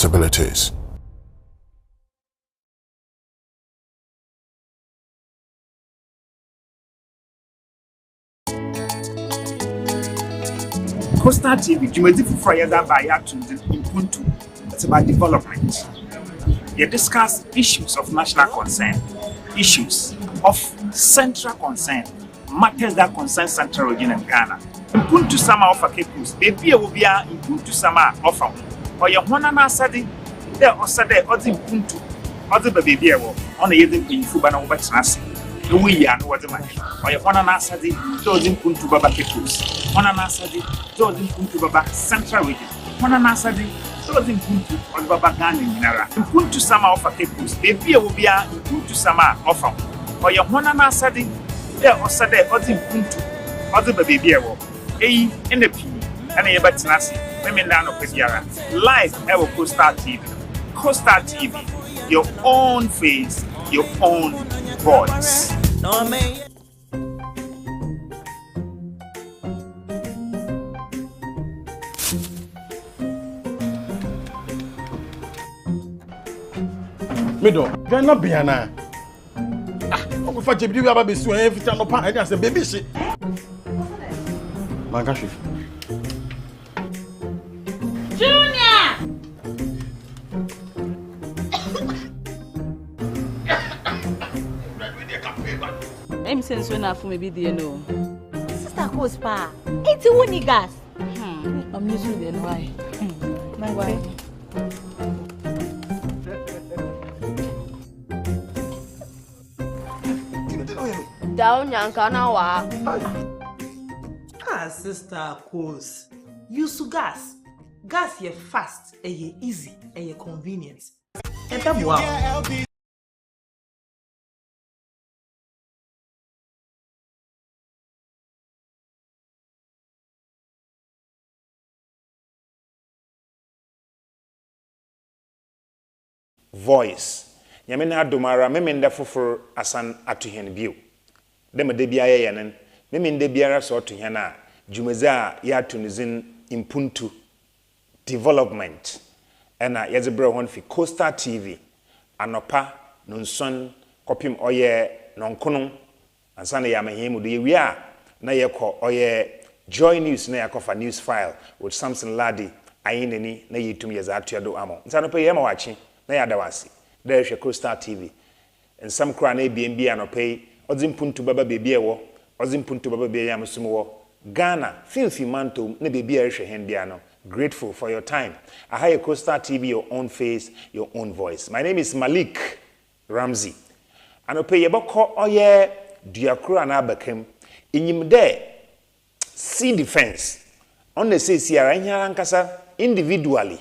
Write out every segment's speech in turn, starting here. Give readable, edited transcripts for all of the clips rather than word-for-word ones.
possibilities. Coastal TV, Jumedi Fufraya by Mpontu. It's about development. You discuss issues of national concern, issues of central concern, matters that concern central region and Ghana. Mpontu Sama offer Kekus, baby will be a Mpontu Sama offer. Or your one and Asadi, there or Sade or the Mpontu, or the baby on the Yedin in Fubana over Nasi. We are no what the man. Or your one and Asadi, those in Mpontu Baba Kekus. One and Asadi, those in Mpontu Baba Central region. One and Asadi. Those in Mpontu or Baba Gani Minara. Mpontu Sama offer Kekus, baby will be a Mpontu Sama offer. Or your one and Asadi, there or Sade or the Mpontu, or the baby. In the P and a Batinasi, women down of Pediara. Live ever Coastal TV. Coastal TV, your own face, your own voice. Middle, you're not Biana. I'm going to you about this every time I say, baby, shit. Magashi. Junior! I'm saying so enough for me, dear, no. Sister Cospa, it's a winning gas. I'm used to it, why? My wife. Down, Yankanawa. Sister Cos, use gas. Gas ye fast, ye easy, ye convenient. Wow. Voice. Yamina Domara, Memenda for Asan Atuhen view. Dema de Bia Yanan, Memin de Biara sort to Yana. Jumeza ya tunizin Mpontu development ena yezebra won fi Coastal TV anopa nonson kopim oye nonkono ansana ya mahemu de wia na yeko oye Joy News na yakofa news file with Samson Ladi ayineni na yitum yeza atuado amo nsano pe yema wachi na ya dawasi there hwe Coastal TV ensam kra na BNB anopa odzi Mpontu baba bebie wo odzi Mpontu baba bebie yamsumo wo Ghana, filthy manto, ne baby hendiano. Grateful for your time. I have a Coastal TV, your own face, your own voice. My name is Malik Ramsey. And I pay yaboko oye diakru anabakem. Inyim de sea defense. On the say siara nkasa individually.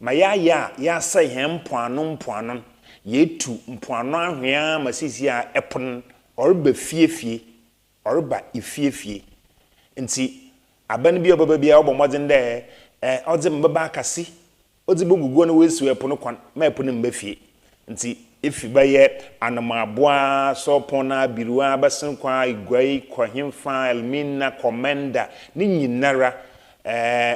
Maya ya say hem mpoanon. Ye tu mpoano ahwea masisia epon or be fiefie or ba ifiefie. Nti aban bi obaba bia obomoden de odze mbaba akasi odze bogugo na wesu epono kwan ma epono mbafie nti efi baye anamaboa sopona biruwa basen kwa igwai kwa himfa elmina commander ni nyinara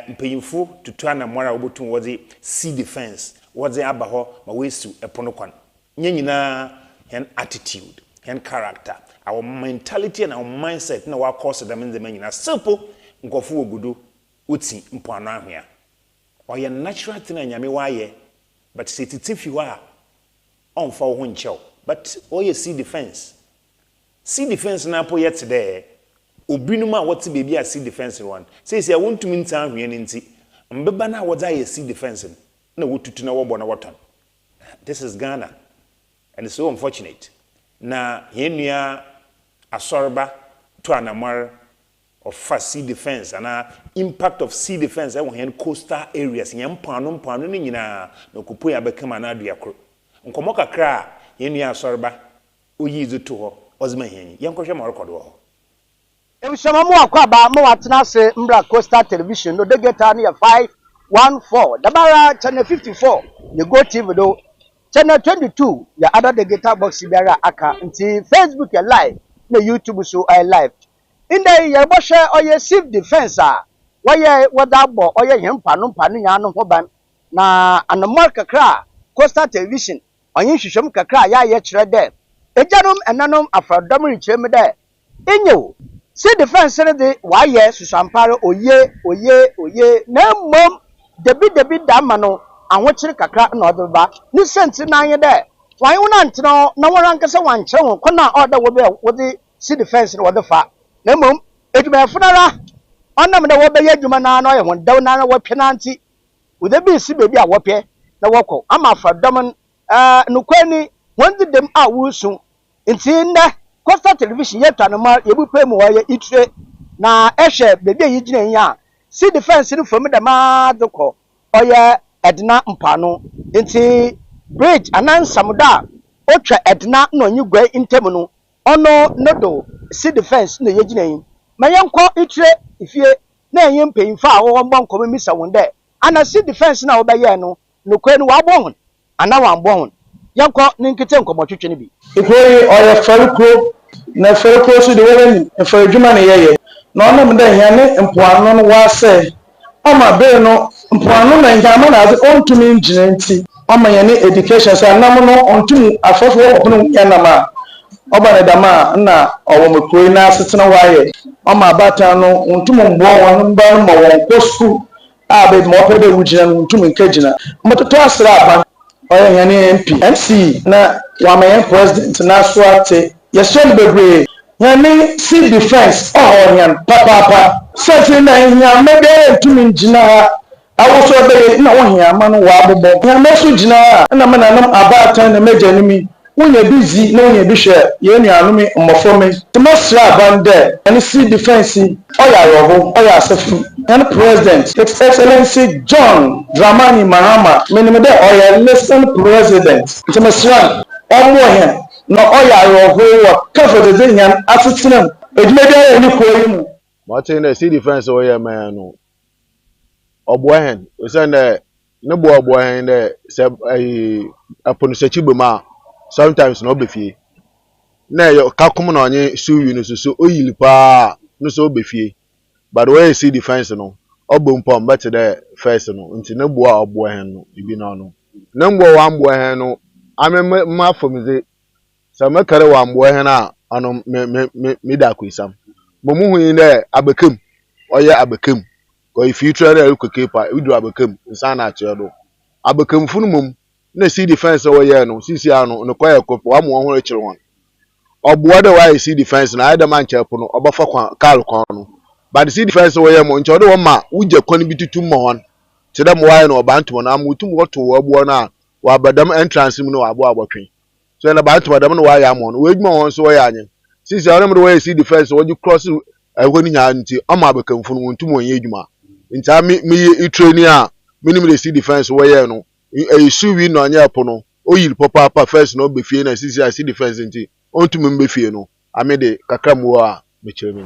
mpanyimfo tutu anamwara obotum wodze sea defense wodze abaho ma wesu epono kwan nyina hen attitude hen character our mentality and our mindset na wa cause them in the manyina simple nkofu ogudu uti mpoano ahwea oye natural thing anyame waye but setitifi wa onfa wo nchew but oye sea defense na po yet there obinum a wote bebi a sea defense one say I want to mean tan ahwea nti mbeba na wodza ye sea defense na wotutu na wobo na woton. This is Ghana and it's so unfortunate na yenua asorba to anamar of sea defense and impact of sea defense I want coastal areas nyam pano ni nyina no kupo ya bekema na aduakro nkomo kakra yenua asorba oyizu to ho ozma henyi yenkohwe ma record ho Emshama mu akwa ba mo watena se mbra Coastal Television no degeta na 514 dabara channel 54 ye go TV do channel 22 ya other degeta box biara aka nti Facebook ya live na YouTube so I live inde ye bo hwe oye civil defense a waye wadabo oye hempa no nya no ho ban na anomar kakra Coastal Television onye hwehwem kakra ya ye kyerɛ dɛ ejanom enanom afradom rekyerɛ me dɛ enyo si defense ne de wayɛ susampare oye na mmom debi da ma no ahokyere kakra na ɔde ba ne senti na anye dɛ wan wona nteno na wɔn ankasa wankyerɛ wɔn kɔna ɔda wo bɛ wɔde si defense ne wɔde fa na mmom edwumayɛfo nara ɔnam dɛ wɔbɛyɛ adwuma na ɔyɛ wɔn daw na wɔpɛ nanti wode bi si bebi a wɔpɛ na wɔkɔ ama afradom nukwani wɔn de dem a wusu nti nnɛ Coastal Television yɛ twanoma yɛbupe mu wɔyɛ itre na ɛhwɛ bebi a yɛgyina yi a si defense no fam dɛmaa de kɔ ɔyɛ ɛdena mpano nti bridge anansamda otwa ɛdena na onyi gwa ntɛm no ɔno no do si defense na yɛgyina yi ma yɛnkɔ itre ifie na yɛn mpanyinfo a wɔwɔ mbɔ nkɔmɔ misa wɔn dɛ ana si defense na wɔbɛyɛ no nokwa no wabɔ hon ana wambɔ hon yɛnkɔ ne nkete nkɔmɔ twetwe no bi ikoi ɔyɛ fariko na fariko so de wɔn ni fa adwuma ne yɛyɛ na ɔnam dɛ hia ne mpoano no wasɛ ama be no mpoano na nhama na ade ontumi ngyina nti ama yɛ ne education so anam no ontumi afɔfo ɔpono yɛnam a ɔba ne dama na ɔwɔ mekoi na asetena wayɛ ama abata no ontumi mboa wɔn mba no ma wɔn kɔ school a be mo pɛ dɛ wugyina no ontumi nka gyina mɔtotɔ asra aba ɔyɛ hia ne MP MC na wama president na so ate yɛsɛ bebree yani si defense ɔhɔnyan papa sɛti na hia mɛbɛ ntumi ngyina ha awoso bɛ na wo hia ma no wa abobɔ hia mɛso gyina ha na me nanam abatan na mɛgya no mi wonya busy na wonya bi hwɛ yɛ nuanom mmɔfo me tmasra abande ani si defense ɔyɛ ayɔbo ɔyɛ asefu and president His Excellency John Dramani Mahama menim dɛ ɔyɛ listen president tmasra ɔmo hia na ɔyɛ ayɔbo wɔ kafo de hia asetenam edwuma bi ayɛ ni koyi mu Martin the sea defense ɔyɛ man no ɔboahen osɛn ne bo ɔboahen dɛ sɛ aponusachi bema sometimes no be fie na yo kakum na onye suwi no so oyili pa no so be fie but the way see defense no obompom better the first no nti ne bo a obo hen no ibi na no ne mbo wa mbo hen no amema fomze sa makare wa mbo hen a ano me da kwisam momu hu ne abekam oye abekam ko if you try to cook paper we do abekam nsa na ache do abekam funu mum na see defense wo ye no sisi ano no kwaye kopo wa mo ho rekire won oboa de why see defense na ada man chepo no obafa kwa kal kon no but see defense wo ye mo nche de wo ma uje kwani bitutum mo hon te dem why no obanto na amutum woto wo aboa na wa badam entrance mu no aboa abotwen so na banto badam no why am no we dwuma won so wo ya anye sisi ano de why see defense wo ju cross ehoni nya nti ama abekamfu no wontum won ye dwuma nti mi training a minim de see defense wo ye no suwi no anya po no oyil papa first no be fie na sisi I see defense nti ontum mbe fie no amede kakra mu a me kire mi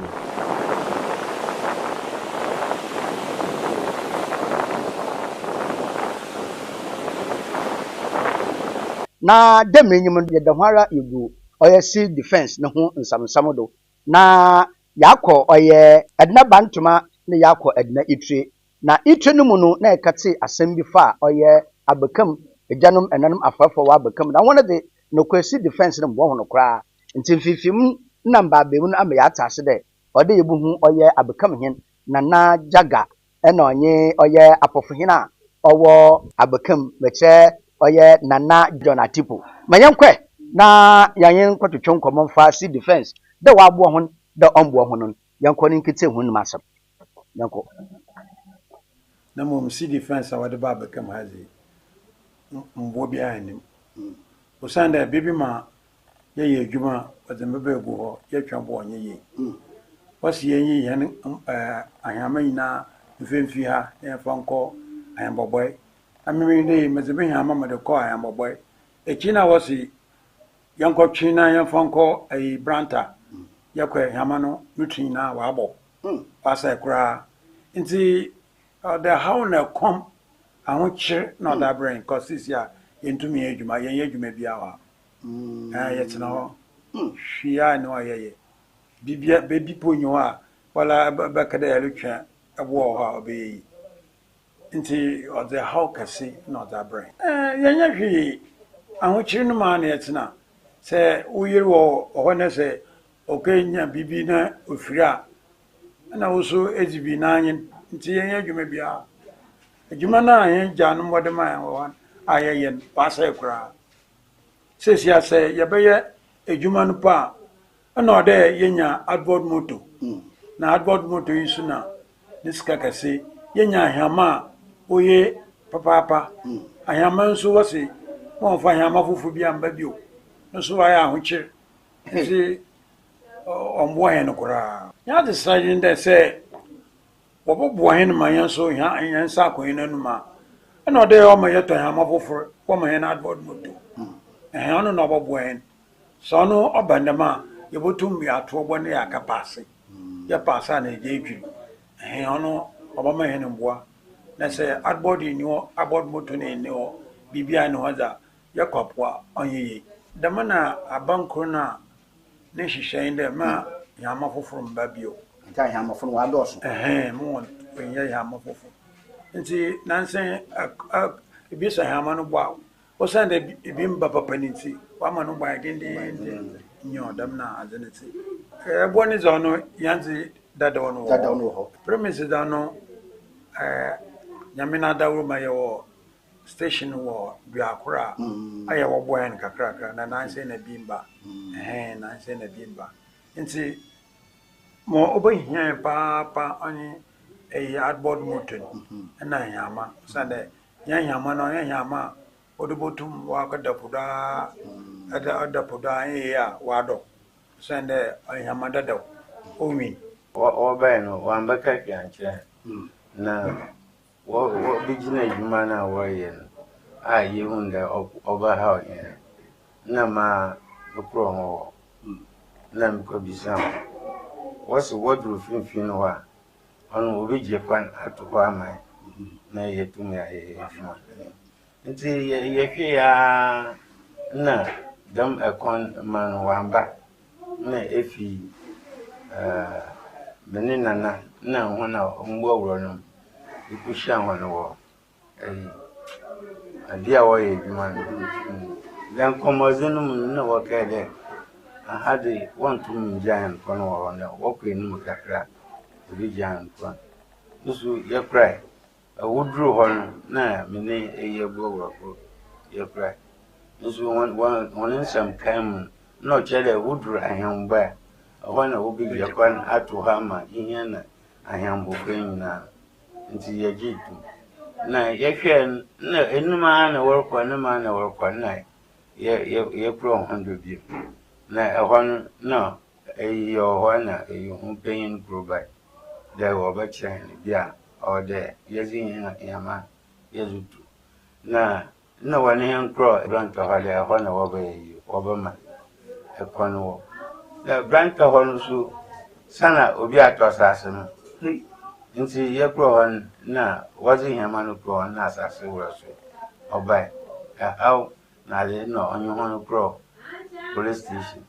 na dem enyim de hwara egu oye si defense ne ho nsamsam do na yakọ oye edna bantuma ne yakọ edna itre na itre no mu no na ekate asem bi fa oye abekam ejanom enanum afafo wa abekam na wona de no kwesi defense ne mbo hono kra nti fifim namba be mu no ama ya atase de ode yebuhu oye abekam hen na jaga ena onye oye apofo hen a owo abekam meche oye nana John Atipo mayenkwe na yanyen kwatotwe nkomon fa si defense de wa abo hon de ombo hon yanko ni nkete hun masam yanko na mo si defense awade ba bekam hazi mbo bi anim osanda bibi ma ye adwuma wadembe go ho ye twabo onye ye wasi yenyi yan ahama ina mfemfi ha ye fanko ayamboboy amemi de mezebe hama mede ko ayamboboy echina wasi yanko china ye fanko ay branta yakwe hama no nutrina wa abo pasa kura nti the how na come ahụchi na da brain cause is ya entumi edwuma yen edwuma bia wa yetina ho hwia no ayeye bibia bebi ponyo a wala bakada ya lutwa abo ho obeyi nti ɔdze haw kɛse na ɔdze abrɛ yɛnyɛ hwee ahokyere no maa na yɛtena sɛ woyere wɔ hɔ ne sɛ ɔkanya biribi na ofiri a na wo so edzi bi n'anyen nti yɛnyɛ adwuma biara adwuma no a yɛgya no mmɔde ma yɛn wɔ hɔ a yɛyɛ no waasɛe koraa sɛsi asɛ yɛbɛyɛ adwuma no pa a ɛna ɔdɛ yɛnya adboard moto na adboard moto yi so na ne sika kɛse yɛnya ahɛma a oye papaapa ahɛma nso wɔse wɔmfa ahɛma foforɔ bi amba bio nso wayɛ ahokyere nti ɔmboa hɛn no koraa yɛade sragye dɛ sɛ wɔbɛboa hɛn ma yɛn so yɛn nsa akɔyɛ no anum a ɛna ɔdɛ ɔma yɛtɔ ahɛma foforɔ wɔma hɛn adboard moto ɛhɛn no na ɔbɛboa hɛn sɛ ɔno ɔba ndɛm a yɛbɛtum yɛatoɔ bɔ ne yɛaka paase yɛpaase a na yɛgye adwiri ɛhɛn ɔno ɔbɛma hɛn mboa na sɛ adboard ni hɔ adboard moto no ni hɔ biribiara ne hɔ dza yɛkɔpoa ɔnyɛ yie dɛm na abankoro no a ne hyehyɛn dɛ ma hɛma foforɔ mba bio nta hɛma foforɔ wadɔɔso mo wɔnyɛ hɛma foforɔ nti nansɛn ebi sɛ hɛma no bɔ a wɔsan dɛ ebi mba papa ne nti wama no bɔ a dendenden nyɛ ɔdɛm na adze ne ti ɛbɔ ne dza ɔno yɛndze dadaw no wɔ hɔ premise da no nyame no adaworo ma yɛwɔ station wɔ duakoro a ayɛ wɔbɔ yɛn kakrakra na nansɛ na bi mba nansɛ na bi mba nti ma ɔbɛhia paapa ɔne ɛyɛ adboard moto no ɛna hɛma sɛ dɛ yɛn hɛma no ɔyɛ hɛma a wɔde bɔtum wakɔda podaa ɛda podaa ɛyɛ a wadɔ sɛ dɛ ɔhɛma dadaw ɔwin wɔbɛn no wambɛka kwankyerɛ na wɔbɛgyina adwuma no a wɔreyɛ no a yɛhu dɛ ɔbɛhaw yɛn na ma mekorɔ ho wɔ na mekɔbisa ho wɔse wɔduru mfimfini hɔ a ɔno wɔbɛgye kwan ato hɔ ama na yɛtumi a yɛyɛ adwuma nti yɛhwɛ ya na dɛm ɛkɔn ma no wamba na ɛfi mene nana na ho na ɔmbɔ awurɔ no ikuhyia ho no wɔ adeɛ a wɔyɛ adwuma no dɛ nkɔmmɔdze no mu na wɔkae dɛ aha de wɔntom ngyaa nkɔ no wɔ hɔ no wɔkɔ anim kakra ɛbɛgyaa nkɔ nso yɛkorae woduru hɔ no na mene ɛyɛ bu awurɔkoro yɛkorae nso wɔne nsɛm kan mu na ɔkyerɛ dɛ woduru ahɛmbɔ a ɛhɔ na wobɛgya kwan ato hɔ ama ihia na ahɛmbɔkɔ nyinaa nti yɛgye tum na yɛhwɛ na enum a na wɔrekɔ na yɛkorɔ ho do bi na ɛhɔ no na ɛyɛ hɔ na ɛyɛ ho panyin kuro bae dɛ wɔbɛkyerɛ no bi a ɔwɔ dɛ yɛdze hɛma yɛdze tu na wɔne hɛn korɔ brantɔ hɔ dɛ ɛhɔ na wɔbɛma ɛkɔ no wɔ na brantɔ hɔ no so sana obi atɔ asase no nti yɛkorɔ hɔ na wɔdze hɛma no korɔ hɔ na asase wura so ɔbae ɛhaw na ade na ɔnye hɔ no korɔ police station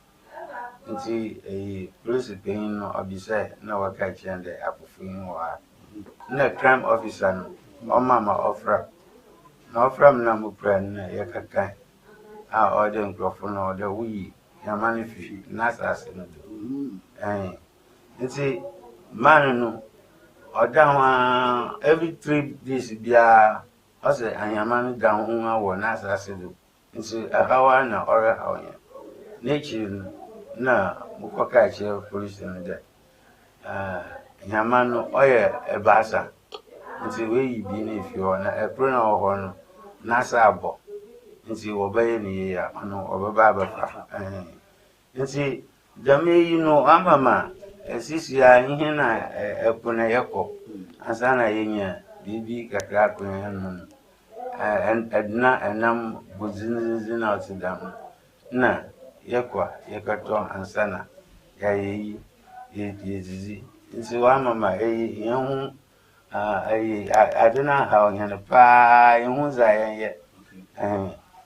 nti police panyin no ɔbisae na wɔka kyerɛ dɛ apofo yi wɔ ha na crime officer no ɔma ma ɔfra na ɔfra m na mopra no na yɛkaka a ɔde nkurɔfo no ɔde woyi hɛma no fi na asase no do nti man no ɔda ho a every 3 days biara ɔsɛ ahɛma no da ho awɔ na asase do nti ɛhaw na ɔrɛhaw yɛn n'ekyir no na mokɔka kyerɛ police no dɛ hɛma no ɔyɛ ɛbaasa nti wɔyi bi na efi hɔ na ɛkoro na ɔwɔ hɔ no n'asa abɔ nti wɔbɛyɛ ne yie a ɔno ɔbɛba abɛfa nti dɛm yi no ama ma esisi a ihe na ɛpo na yɛkɔ ansa na yɛnya biribi kakra akɔnya no ɛdena ɛnam bodzinzin na ɔte dam na yɛkɔ yɛkɔtɔ ansa na yɛayɛ yi yɛdzidzi nti wama ma ɛyi yɛn ho ade no ahaw yɛn paa yɛn ho dza yɛnyɛ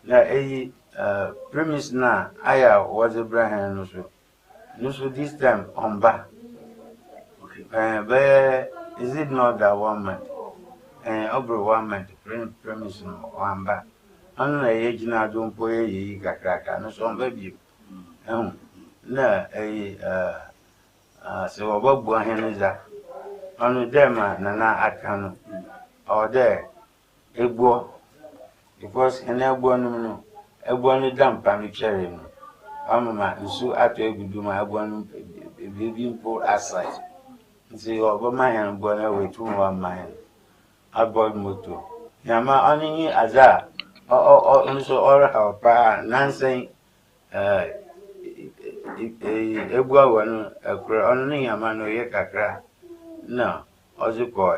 na ɛyi premise na ayɛ a wɔdze bra hɛn no so this time ɔmba bɛyɛ is it not that 1 month overwhelmment premise no wamba ano na ye gina do mpo ye yi kakraka no so mba bi na se obabu ahene za ano dem na aka no o de egbo because ene egbo no egbo no dampa no chere no amama nsu ato egudu ma egbo no bebi mpo aside nti obama hen gbo na wetu wa man aboard motor yama oni aza nso ora helpa nansen egwa wanu akra oni yama no ye kakra na oziko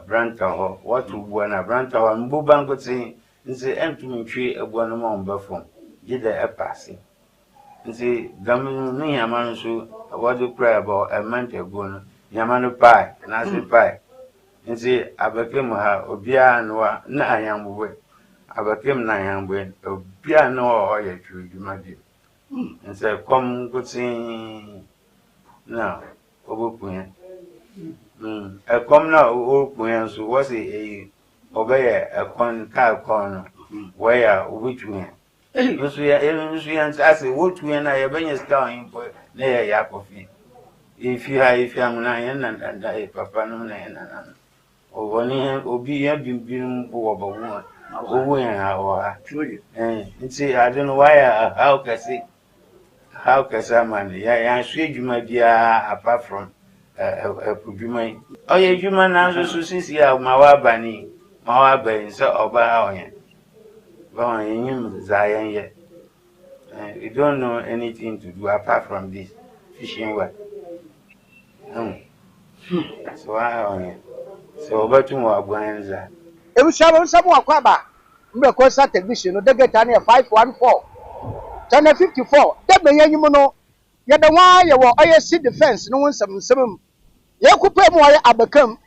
branta ho watu bua na branta ho mbu banko tin nse entumi twi egwa no ma mbafom gide epase nse gamu no yama nso wadu pray about a month ago no yama no pai na se pai nti abakem ha obia no na ayamwe abakem na ayamwe obia no o ye twuduma bi nse kom gutin na obokunya kom na okunya so wase obeye kon ka kon where obitwunya nso ya ase wotunya na ye benya star impo na ye yakofi if amuna ye na papa no na ye na Oni obi ya bimbim wo bawo owo yan awa nti I don't know why how can man ya sue djuma bia apart from djuma o ye djuma na so sisi ya ma wa bani ma wa ben so oba ha oyen ba yin zayen ye we don't know anything to do apart from this fishing work so I oyen so betu mo agwanza Ebushabo nsamu akwaba mbe ko sa television no degeta na 514 channel 54 debe yanyum no ye de wa ye wo oye sea defense no nsem ye kupe mu oye abakam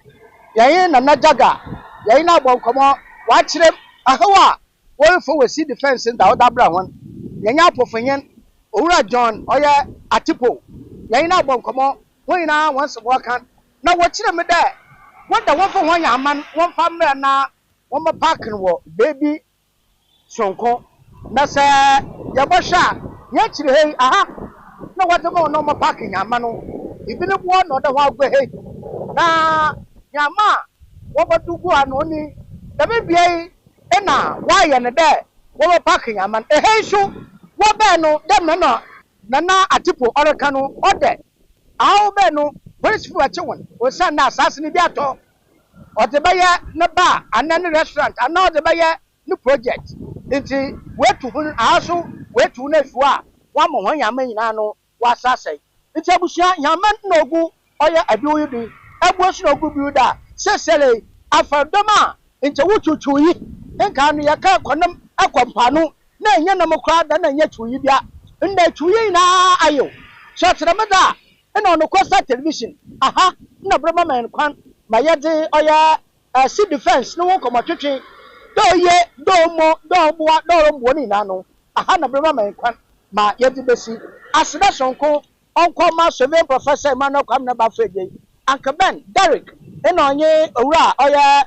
ye na najaga ye na abonkomo wa kire ahawa wo fo we sea defense nda oda bra hon ye nya apofanyen owura John oye atipo ye na abonkomo wo ina wonse wo kan na wo kire me da wanda won fa hon yaman won fa mra na won ma park no baby sonko na se ya bosha ya kire hei aha na wata mo no ma park yaman no ibi ne bo no da ho agwe hei na yama wo badugu ano ni da be biai e na wa ye ne de wo ma park yaman e hei so wo be no dem no na atipo oreka no ode awo be no police fu ache won o san na asase ni bi ato o te baye ne bar anan restaurant anan o te baye ni project nti wetu hun aso wetu na fu a wa mo hon yama nyina no wa asase nti abusia yama na ogu oye abiwo yi abuo so ogu bi da sesele afadoma nti wututu yi nka no yaka konam akwampa na enya na mokra da na enya tuyi bia nda tuyi na ayo so tremada ena ono Costa television aha na broma man kwan ma yede oya sea defense no won komo twetwe do ye do mo do boa do mbo ni na no aha na broma man kwan ma yede besi asida sonko onko ma survey professor Emmanuel kwam na ba feje ankaben Derek ena onye owura oya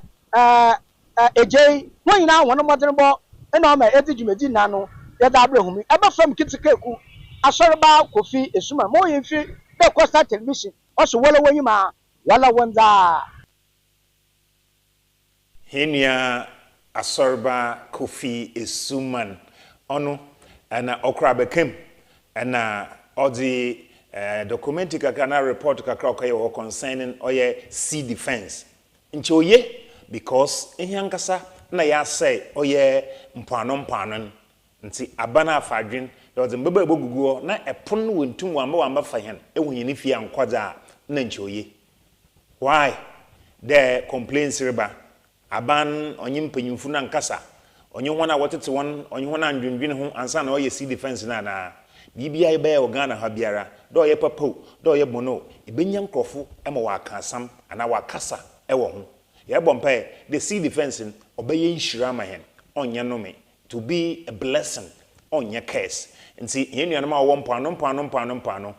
ejei won ina won modern bo ena ma yede jumedi na no yede abrahumi eba fam kitikeku asorba kofi esuma mo yemfi the Costa television also wala wanyima wala wanza Henia asorba kofi esuman ono ana okra bekem ana odi document kakana report kakra okaye wo concerning oye sea defense nche oye because ehiankasa na ya say oye mpano nti abana afadwen the mbeba bogugo na epon wontum wamba fa hen ehunye fie ankwaza na nchoye why the complaints riba aban onye mpanyimfu na nkasa onye hona wotete won onye hona andwendwen ho ansa na oye sea defense na bibia ibe ya Ghana ha biara do ye papo do ye bono ibenya nkrofo ema waka asam ana wakasa ewo ho ye bompa the sea defense obeye nhira ma hen onye nome to be a blessing onye curse nti yenu ma wo mpano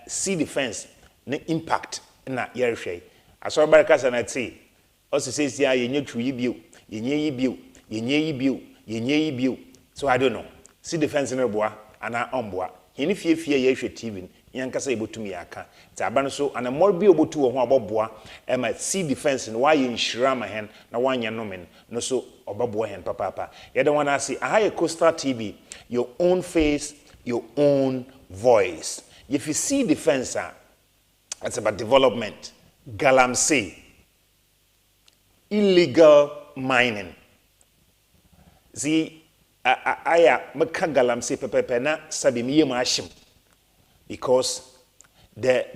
sea defense ne impact na yerhwe aso baraka sanati o se sesi a yenye twi bio yenye yi bio yenye yi bio yenye yi bio so I don't know see defense no boa ana omboa hini fiefie ye hwe TV yankasa ibotumi aka ti aba so ana morbi obotu wo ho aboboa e ma see defense no why inshira ma hen na wanya nomen no so obaboa hen papa ye don't wanna see a Coastal TV your own face your own voice if you see defense it's about development galamsey illegal mining see aya meka galamsey pepepe na sabi miye ma ashim because the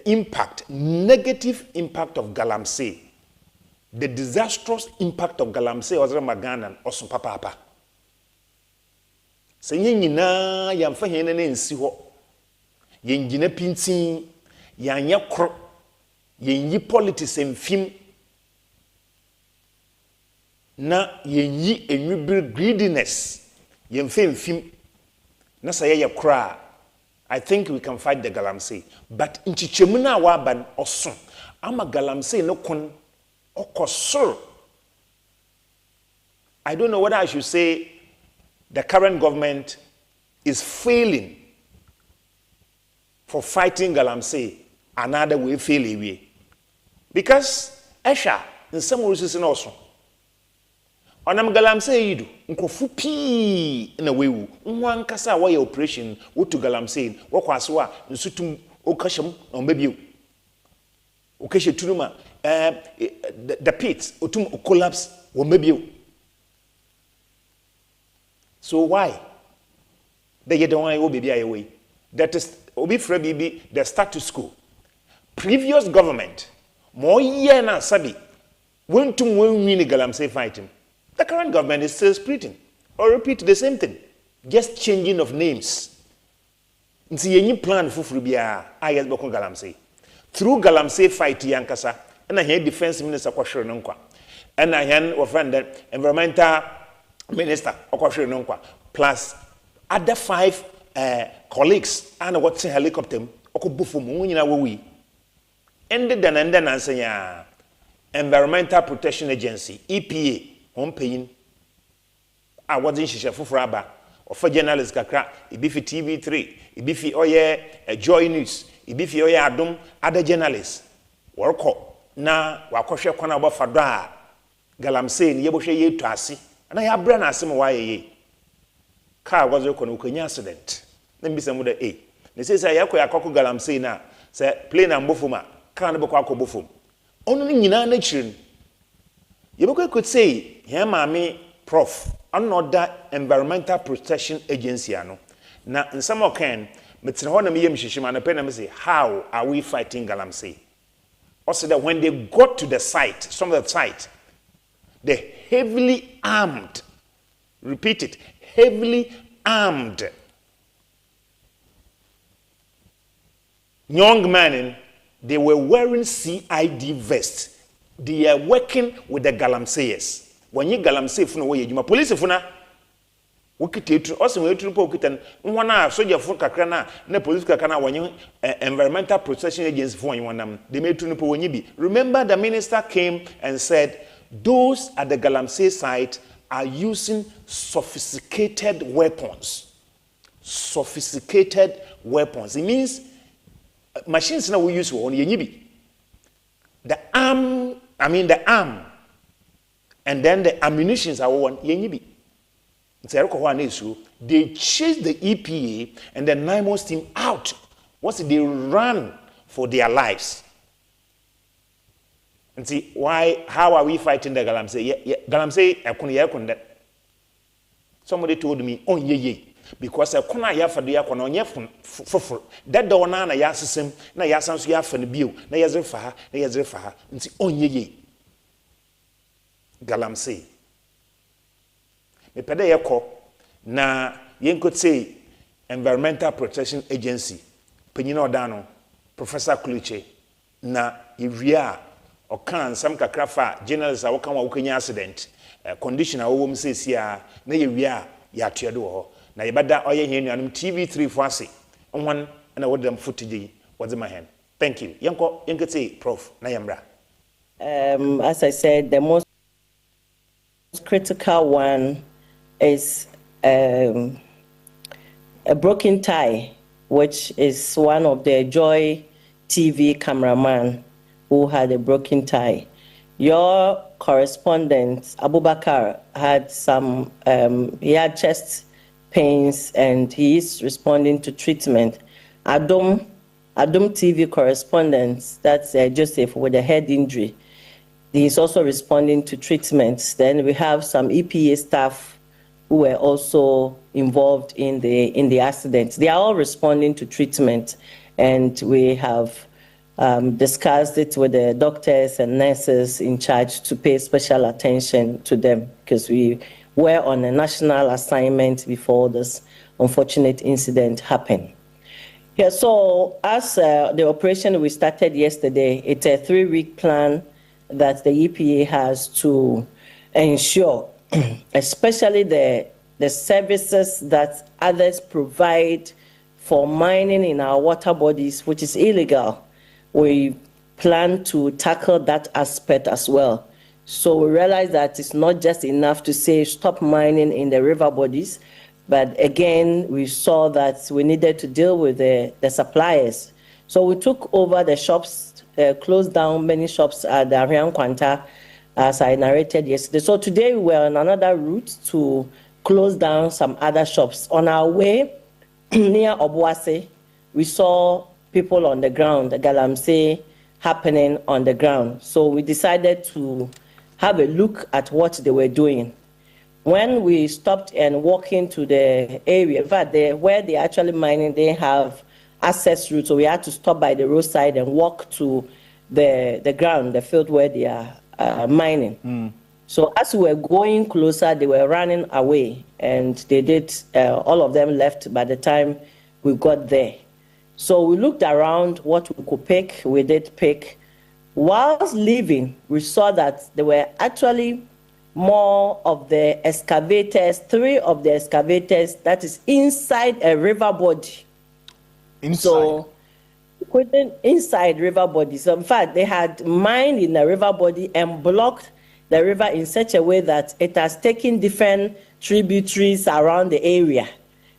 impact, negative impact of galamsey, the disastrous impact of galamsey was Ramagan or some papa. Saying na yamfa hene ne nsi ho yengina pintin yanya kro yenyi politics emfim na yenyi enwibir greediness yemfa emfim na saye kra I think we can fight the galamsey but nchichemu na waban oso ama galamsey no kon okosor I don't know whether I should say the current government is failing for fighting galamsey another way fail away because esha in some reasons also onam galamsey yidu nkofu pi na wewu nwa nkasa wa ya operation wotu galamsey wokwaso a nsutum okasham na mbabio okashe tunuma the pit otum collapse wo mbabio so why they don't want to be away that is obi fra bibi the status quo previous government more year na sabi when win galamsey fighting the current government is still splitting or repeat the same thing just changing of names nti yenyi plan fufuru bia ayes beko galamsey through galamsey fight yankasa na here defense minister kwahwere no nkwa na here we friend environmental minister okwahwere no nkwa plus other 5 colleagues and what's in helicopter okobufo mu nyina wawi ended and then answer Environmental Protection Agency EPA on paying I wasn't shisha fufraba or for journalists kakra ibifi TV3 ibifi oye Joy News ibifi oye adum other journalists work na wakohwe kwana aba fada galamsey ni yebohwe yetu ase na ya bra na asem wa ye car was ko no kwanya accident na mbisa mu da ne say yakọ yakọ galamsey na say plane ambofuma car no be kwa akobofum onu ni nyina na chirin yebekọ could say here mami prof another Environmental Protection Agency ano na nsam okan metre ho na meyem hihima na pe na me say how are we fighting galamsey also that when they got to the site some of the site they heavily armed repeat it heavily armed young men they were wearing CID vests they are working with the galamseyers when you galamsey funu wo yejuma police funa wokitetu also we tupo wokitan nwana soldier fun kakra na police kakra na wonye Environmental Protection Agency fun wonam they made tupo wonye bi remember the minister came and said those at the galamsey site are using sophisticated weapons it means machines na we use won yenye bi the arm and then the ammunitions are one yenye bi they chased the EPA and the NIMOS team out once they ran for their lives. And see how are we fighting the galamsey? Galamsey ekun somebody told me on ye because ekuna ya fa do ya kono onye foforo that do na ya sesem na ya sanso ya fa ne bio na ya zrefa ha nti onye ye galamsey me pede yeko na yenko say Environmental Protection Agency penyina odano Professor Kluche na ewia okan sam kakra fa journalists a wokan wa wokanya accident condition a wowom sesia na yewia ya tuedo ho na yebada oye hia nuanum TV3 fo ase onwan na wodam footage wodze ma hen Thank you. Yanko, say, Prof. Nayambra. As I said, the most critical one is a broken tie, which is one of the Joy TV cameraman who had a broken tie. Your correspondent, Abubakar, had he had chest pains and he is responding to treatment. Adum TV correspondent, that's Joseph with a head injury. He's also responding to treatments. Then we have some EPA staff who were also involved in the accident. They are all responding to treatment, and we have discussed it with the doctors and nurses in charge to pay special attention to them, because we were on a national assignment before this unfortunate incident happened. Yeah, so as the operation we started yesterday, it's a 3-week plan that the EPA has to ensure, especially the services that others provide for mining in our water bodies, which is illegal. We plan to tackle that aspect as well. So we realize that it's not just enough to say stop mining in the river bodies, but again, we saw that we needed to deal with the suppliers. So we took over the shops, closed down many shops at the Arian Kwanta, as I narrated yesterday. So today we were on another route to close down some other shops. On our way near Obuase, we saw people on the ground, the galamsey happening on the ground. So we decided to have a look at what they were doing. When we stopped and walked into the area, in fact, where they actually mining, they have access route, so we had to stop by the roadside and walk to the ground, the field where they are mining. So as we were going closer, they were running away, and they did, all of them left by the time we got there. So we looked around what we could pick, we did pick. Whilst leaving, we saw that there were actually more of the excavators, 3 of the excavators that is inside a river body. Inside? So, inside river body. So in fact, they had mined in the river body and blocked the river in such a way that it has taken different tributaries around the area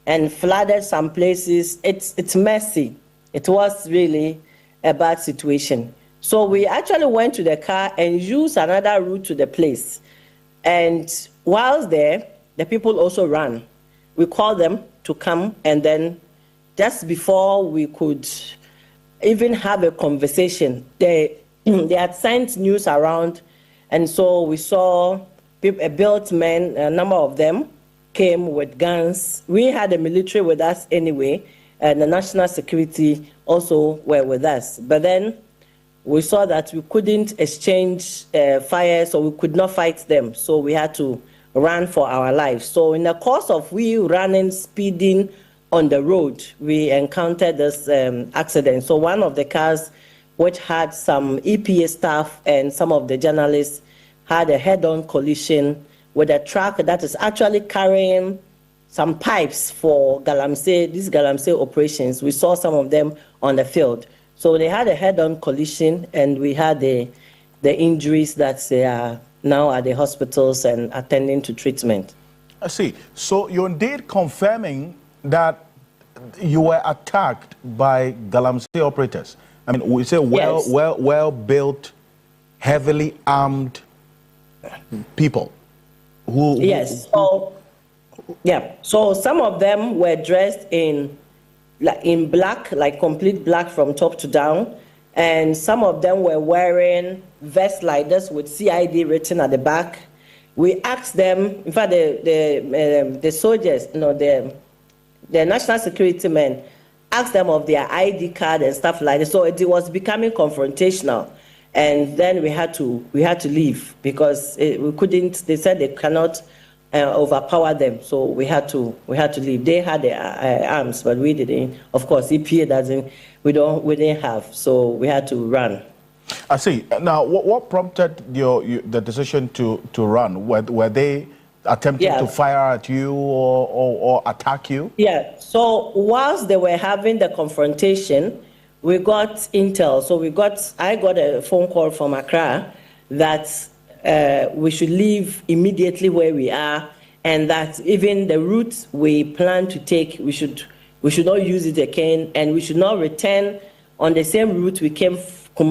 and flooded some places. It's messy. It was really a bad situation. So we actually went to the car and used another route to the place. And whilst there, the people also ran. We called them to come, and then just before we could even have a conversation, they had sent news around, and so we saw built men, a number of them came with guns. We had the military with us anyway, and the national security also were with us. But then we saw that we couldn't exchange fire, so we could not fight them. So we had to run for our lives. So in the course of we running, speeding on the road, we encountered this accident. So one of the cars, which had some EPA staff and some of the journalists, had a head-on collision with a truck that is actually carrying some pipes for galamsey, these galamsey operations. We saw some of them on the field. So they had a head-on collision, and we had the injuries that they are now at the hospitals and attending to treatment. I see. So you're indeed confirming that you were attacked by galamsey operators. I mean, we say well-built, heavily armed people who. Yes. So yeah. So some of them were dressed in black, like complete black from top to down, and some of them were wearing vests like this with CID written at the back. We asked them, in fact, the soldiers, the national security men, asked them of their ID card and stuff like that. So it was becoming confrontational, and then we had to leave because we couldn't. They said they cannot overpower them, so we had to leave. They had their arms, but we didn't. Of course, EPA doesn't. We didn't have, so we had to run. I see. Now, what prompted the decision to run? Were they attempting to fire at you or attack you? Yeah. So whilst they were having the confrontation, we got intel. So I got a phone call from Accra that we should leave immediately where we are, and that even the route we plan to take, we should not use it again, and we should not return on the same route we came from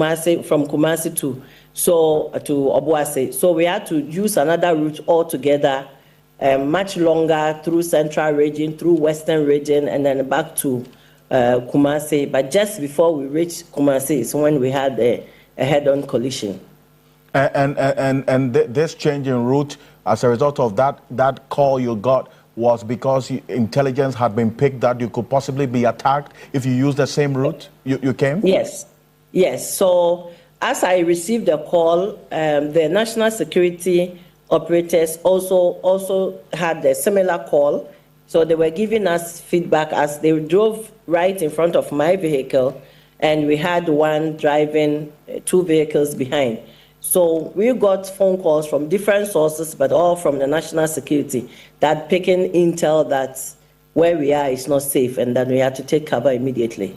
Kumasi to Obuasi. So we had to use another route altogether, much longer, through Central Region, through Western Region, and then back to Kumasi. But just before we reached Kumasi is when we had a head-on collision. And this change in route, as a result of that call you got, was because intelligence had been picked that you could possibly be attacked if you use the same route you came? Yes. So as I received the call, the national security operators also had a similar call. So they were giving us feedback as they drove right in front of my vehicle, and we had one driving 2 vehicles behind. So we got phone calls from different sources, but all from the national security, that picking intel that where we are is not safe, and that we had to take cover immediately.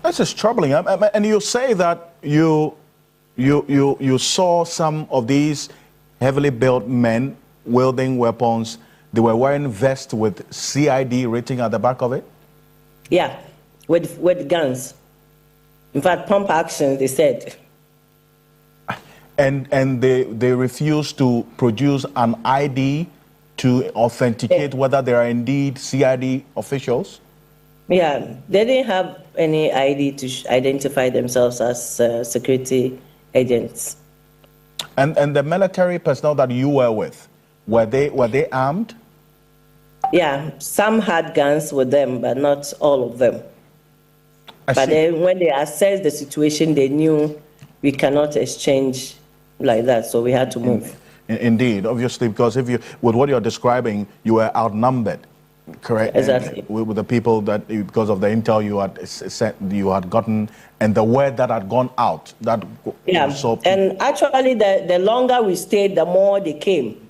This is troubling. And you say that you saw some of these heavily built men wielding weapons. They were wearing vests with CID written at the back of it? Yeah, with guns. In fact, pump action, they said. And they refused to produce an ID to authenticate whether they are indeed CID officials? Yeah, they didn't have any ID to identify themselves as security agents. And the military personnel that you were with, were they armed? Yeah, some had guns with them, but not all of them. But then when they assessed the situation, they knew we cannot exchange like that, so we had to move. Indeed, obviously, because with what you're describing, you were outnumbered, correct? Exactly. With the people because of the intel you had gotten, and the word that had gone out. And actually, the longer we stayed, the more they came.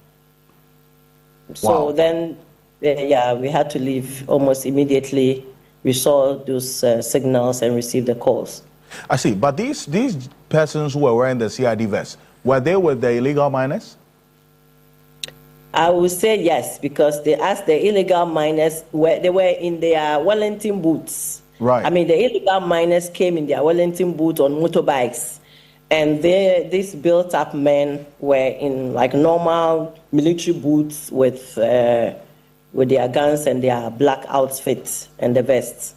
So then, we had to leave almost immediately. We saw those signals and received the calls. I see, but these persons who were wearing the CID vests, were they with the illegal miners? I would say yes, because they asked the illegal miners, they were in their Wellington boots. Right. I mean, the illegal miners came in their Wellington boots on motorbikes, and these built-up men were in like normal military boots with their guns and their black outfits and the vests.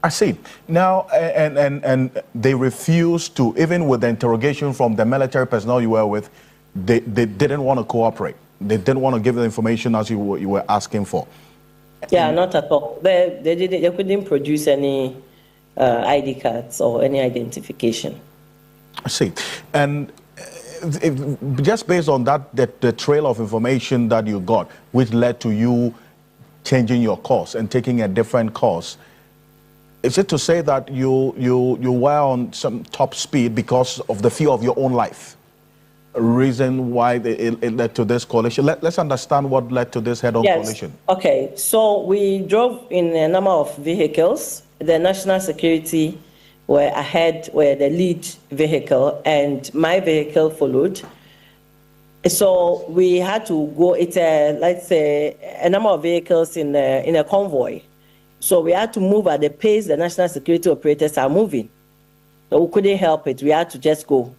I see. Now, and they refused to, even with the interrogation from the military personnel you were with, they didn't want to cooperate. They didn't want to give the information as you were asking for. Yeah, not at all. They couldn't produce any ID cards or any identification. I see. And just based on that, the trail of information that you got, which led to you changing your course and taking a different course, is it to say that you were on some top speed because of the fear of your own life? A reason why it led to this collision? Let's understand what led to this head-on collision. Okay, so we drove in a number of vehicles. The national security were ahead, were the lead vehicle, and my vehicle followed. So we had to go, let's say, a number of vehicles in a convoy. So we had to move at the pace the national security operators are moving. So we couldn't help it. We had to just go.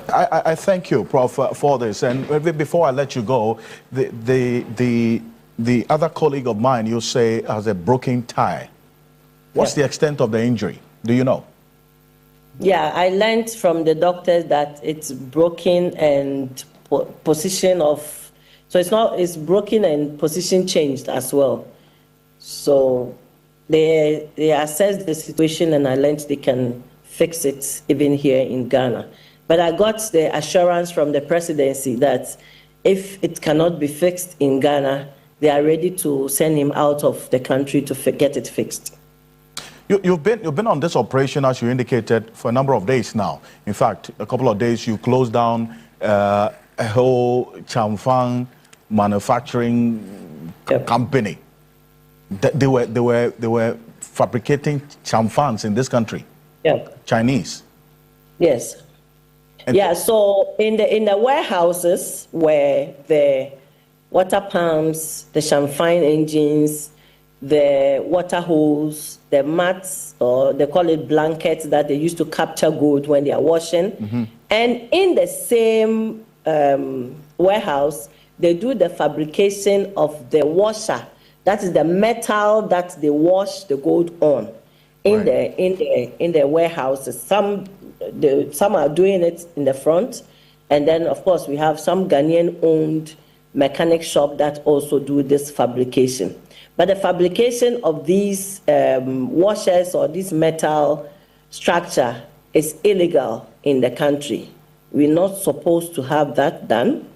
I thank you, Prof, for this. And before I let you go, the other colleague of mine, you say, has a broken tie. What's the extent of the injury? Do you know? Yeah, I learned from the doctors that it's broken and position of. So it's broken and position changed as well. So they assessed the situation, and I learned they can fix it even here in Ghana. But I got the assurance from the presidency that if it cannot be fixed in Ghana, they are ready to send him out of the country to get it fixed. You've been on this operation, as you indicated, for a number of days now. In fact, a couple of days you closed down a whole Chamfang manufacturing company. They were fabricating champagnes in this country. Yeah. Chinese. Yes. And yeah. So in the warehouses where the water pumps, the champagne engines, the water hose, the mats, or they call it blankets that they used to capture gold when they are washing. Mm-hmm. And in the same warehouse, they do the fabrication of the washer. That is the metal that they wash the gold on in the warehouses. Some are doing it in the front, and then of course we have some Ghanaian-owned mechanic shop that also do this fabrication. But the fabrication of these washers or this metal structure is illegal in the country. We're not supposed to have that done.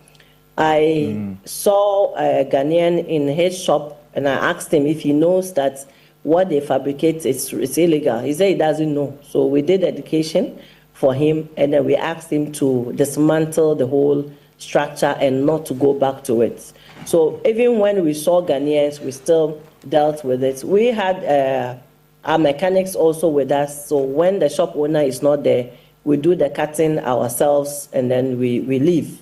I saw a Ghanaian in his shop, and I asked him if he knows that what they fabricate is illegal. He said he doesn't know. So we did education for him, and then we asked him to dismantle the whole structure and not to go back to it. So even when we saw Ghanaians, we still dealt with it. We had our mechanics also with us. So when the shop owner is not there, we do the cutting ourselves, and then we leave.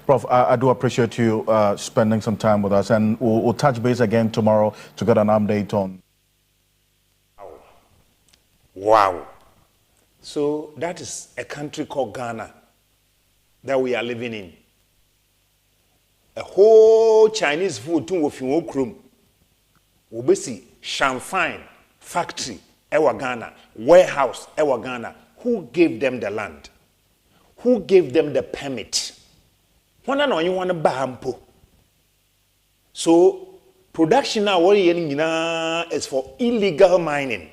Prof, I do appreciate you spending some time with us, and we'll touch base again tomorrow to get an update on. Wow. So that is a country called Ghana that we are living in. A whole Chinese food too with your room. We see champagne factory, ewa Ghana, warehouse, ewa Ghana. Who gave them the land? Who gave them the permit? One and you want to bahampo. So production now what is for illegal mining.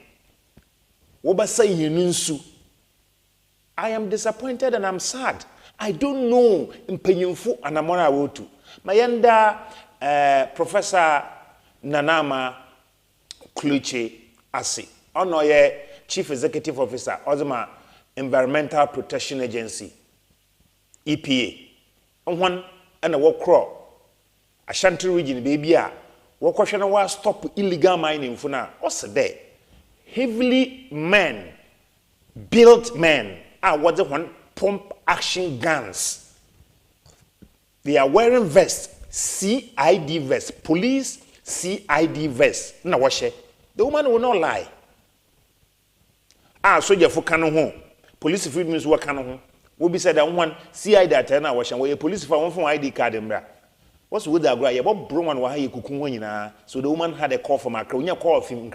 I am disappointed and I'm sad. I don't know Mpenyimfu and Amora Wotu. Mayenda Professor Nanama Kluche Asi. Ono ye Chief Executive Officer, Ozma Environmental Protection Agency, EPA. One and a walk crawl. Ashanti region, baby, what question was stop illegal mining for now? What's there? Heavily built men are what the one pump action guns. They are wearing vests, CID vests, police CID vests. Now watch it. The woman will not lie. Soldier for canon home. Police freedom is what canon home. Will be said that one CID at an hour where a police for one from ID card and what's with that guy? About Broman Wahi Kukunina. So the woman had a call from a crony call of him.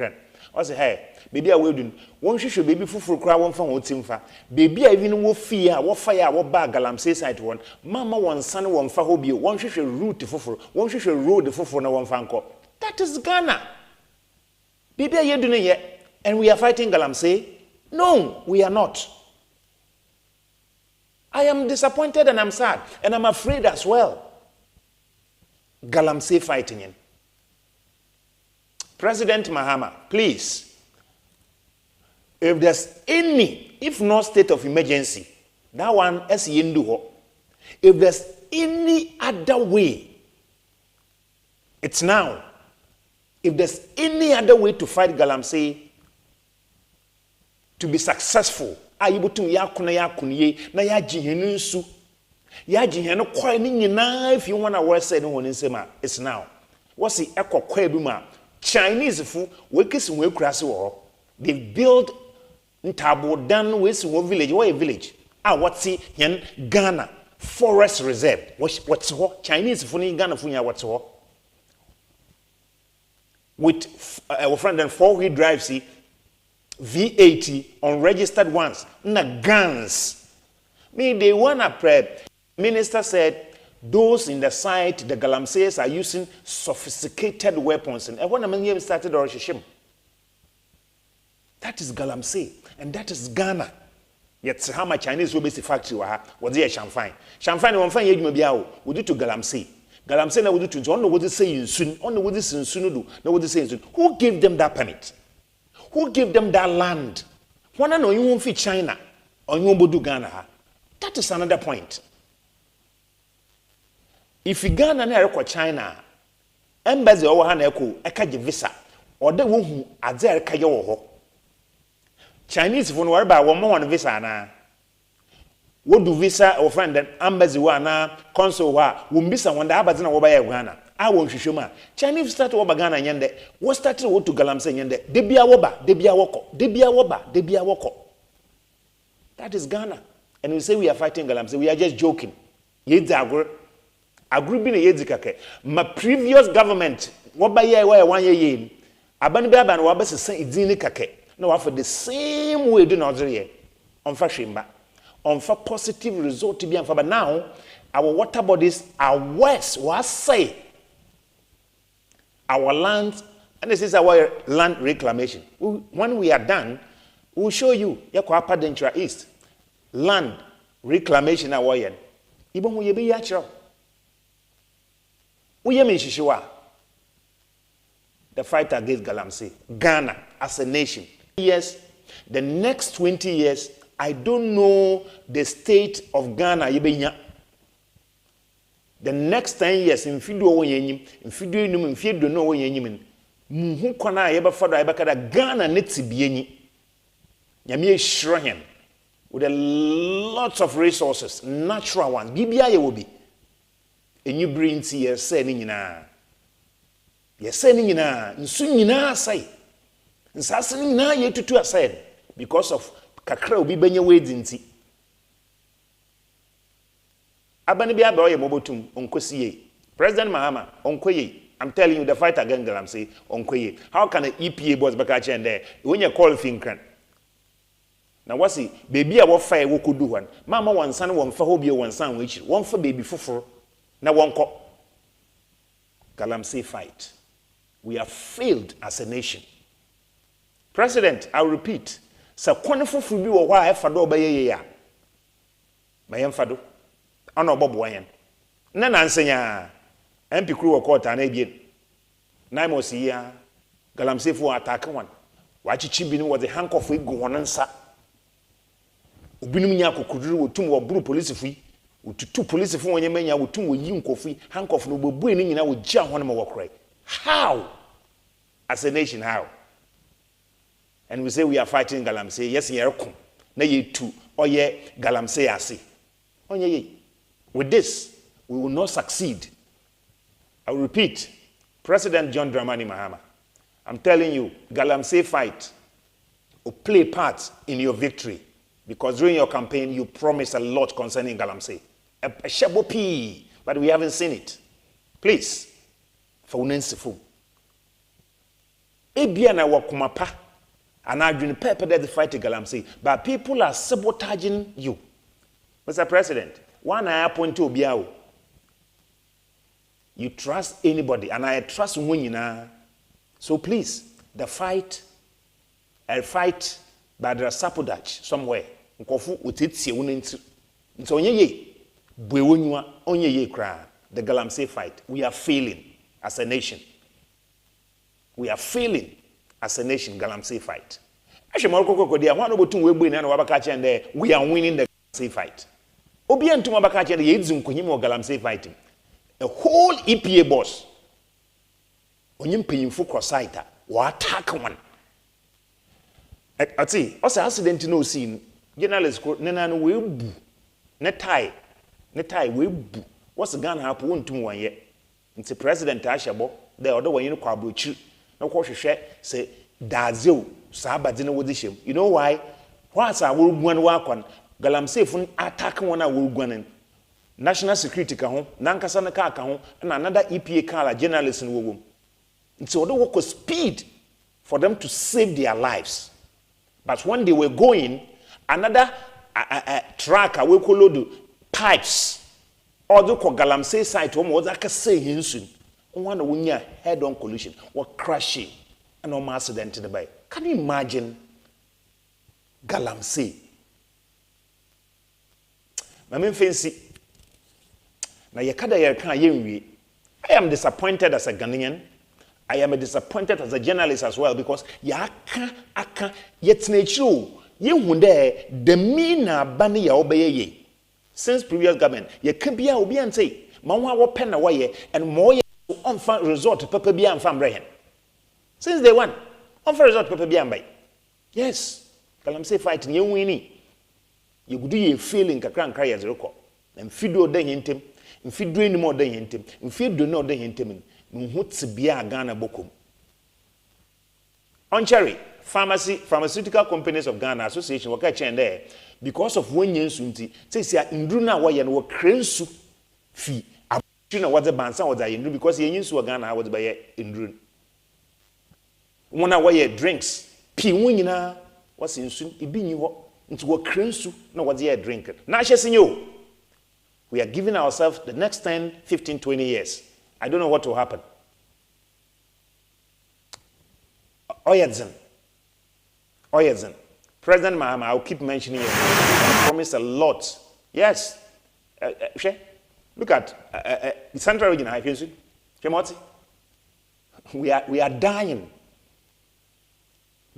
I say, hey, baby, I will do. One should baby for crowd one from Timfa. Baby, I even will fear, what fire, what bag, Galamsey side one. Mamma, one son, one fahobio, one should root the fuffer, one should road the fuffer, no one fanco. That is Ghana. Baby, are you doing it? And we are fighting Galamsey? No, we are not. I am disappointed and I'm sad, and I'm afraid as well. Galamsey fighting in. President Mahama, please, if there's any, if not state of emergency, that one is Yinduho. If there's any other way, it's now. If there's any other way to fight Galamsey, to be successful, ayibutum yakuna yakunye na yajihenu nsu yajihenu kwa ni na if you want to work say no one nsema it's now what's the ekokwa bi ma Chinese fu we kisi we kurase wo they build ntabo dan we si wo village where village what's yen Ghana forest reserve what's ho Chinese fu ni Ghana fu nya what's ho with our friend and four-wheel drive see V80 unregistered ones, na guns. Me, they wanna prep. Minister said those in the site, the Galamseys are using sophisticated weapons. And when I started Orishishim, that is Galamsey, and that is Ghana. Yet how my Chinese will be the factory was there champagne. Champagne won't find you maybe would do to Galamsey. Galamsey na would do to on the would say soon, on the would say soon do, no would say soon. Who gave them that permit? Who gave them that land? One know you won't fit China or you won't do Ghana. That is another point. If you Ghana never China, embassy owo ha na eko eka je visa ode wo hu adze eka ye wo ho Chinese fo no ware ba wo mo won visa na wo do visa o friend then embassy wa na consul wa wo mbisa won da abadze na wo ba ye Ghana a wo hwehwem a Chinese start wo ba Ghana nyende wo start wo to galamsey nyende de bia wo ba de bia woko de bia wo ba de bia woko. That is Ghana. And we say we are fighting galamsey, we are just joking. Yedzi agro bi na yedzi kake ma previous government wo ba ye wa 1 year yin abani bi aba na wo ba sesa idin ni kake na wa for the same way do na ozere ye on fa hwemba on fa positive result bi amfa. But now our water bodies are worse. What say our land, and this is our land reclamation. When we are done, we will show you yako upper Dentra East land reclamation our yen. Ibon we be yachro. The fight against galamsey, Ghana as a nation. Yes, the next 20 years, I don't know the state of Ghana. The next 10 years, in Fido, in Fido, in Fido, no way, in Muhukana, ever for the Ghana nitsi bieni. Yami Shrohen with a lots of resources, natural ones. BBI will be. And you bring to your sending in a. You're sending in a, and soon in a say. And Sassing na ye to a said, because of Kakra will be Benya Wadinti. Abanibia Boy Mobotum, Onkosie. President Mahama, Onkoye. I'm telling you, the fight against Galamsey, Onkoye. How can an EPA boss Bakachi and there when you call Finkran? Now, what's it? Baby, I will fire who could do one. Mama, one son, one for hobby, one son, which one for baby for. Now, one cop. Galamsey fight. We have failed as a nation. President, I'll repeat. Sa kwanefo fubi wo wa efado obaye ya. Mayem fado. Ana obobo yen. Na nansenya. MP crew wo court na ebien. Na mo si ya. Galamsey fu attack one. Wa chichi bi ni wo the handcuff egu hono nsa. Obinum nya kokuduru wo tum wo buru police fu. Wo tutu police fu wonye manya wo tum wo yi nkofu. Handcuff no bobu ni nyina wo gia hono ma wo krai. How? As a nation, how? And we say we are fighting Galamsey. Yes, ye come. Na ye too. Or ye Galamsey asi. Onye ye. With this, we will not succeed. I will repeat. President John Dramani Mahama, I'm telling you, Galamsey fight will play part in your victory. Because during your campaign, you promised a lot concerning Galamsey. A shabopi, but we haven't seen it. Please. For unensifu. Ebia na wakumapa. And I've been prepared to fight Galamsey. But people are sabotaging you. Mr. President, one I appoint to Obiao. You trust anybody, and I trust Munyina. So please, the fight, a fight, but there's sabotage somewhere. Nkofu utitsi unensi. So onye ye, bwewonywa onye ye kra. The Galamsey fight. We are failing as a nation. We are failing as a nation, Galamsey fight. We are winning the Galamsey fight. Galamsey fighting. A whole EPA boss. Onyim payinfo crossiter. Wa attack one. Ati, also accident no scene. Journalist nena no we bu. Ne tie we bu. What's the gun happen won tum one ye. Nti president Ashabo, the other one you kwa brochu. No kwa hwehwe say dazeo sa abade na wodi shem. You know why? What's our world wa kwan Galamsey fun attack one a world national security ka ho nankasa na ka ho na another EPA car journalist no wo. Nti odo work speed for them to save their lives. But when they were going, another truck we call load pipes. Although Galamsey site was like a say hinsun. One wunya head-on collision or crashing and no accident in the bay. Can you imagine Galamsey? I mean fancy. Now I am disappointed as a Ghanaian. I am disappointed as a journalist as well because aka yet nature ye hunde the mina bani ya obeye. Since previous government, ye can be a obi and say, Mawa pen away and more on fan resort papa bi am fam brehen. Since day one, on fan resort papa bi am bay. Yes, Galamsey fight ye wini. You could do ye feeling kakra nkra ye zero. And fido de hintem, and feed drain more de hintem, and feed do not de hintem. Nhutsi bia Ghana bokum. On cherry, pharmaceutical companies of Ghana Association waka chen there because of when yensunti say say indruna wa ye no krensu fi abuna what the bansa was indru because yensu Ghana was by indrun. One wa ye drinks pi wunyina was insun ibi nyi ho nti wo krensu na what ye drink. Na hyesenyo. We are giving ourselves the next 10, 15, 20 years. I don't know what will happen. Oyedzen. President Mahama, I'll keep mentioning it. I promised a lot. Yes. Look at Central Region. We are dying.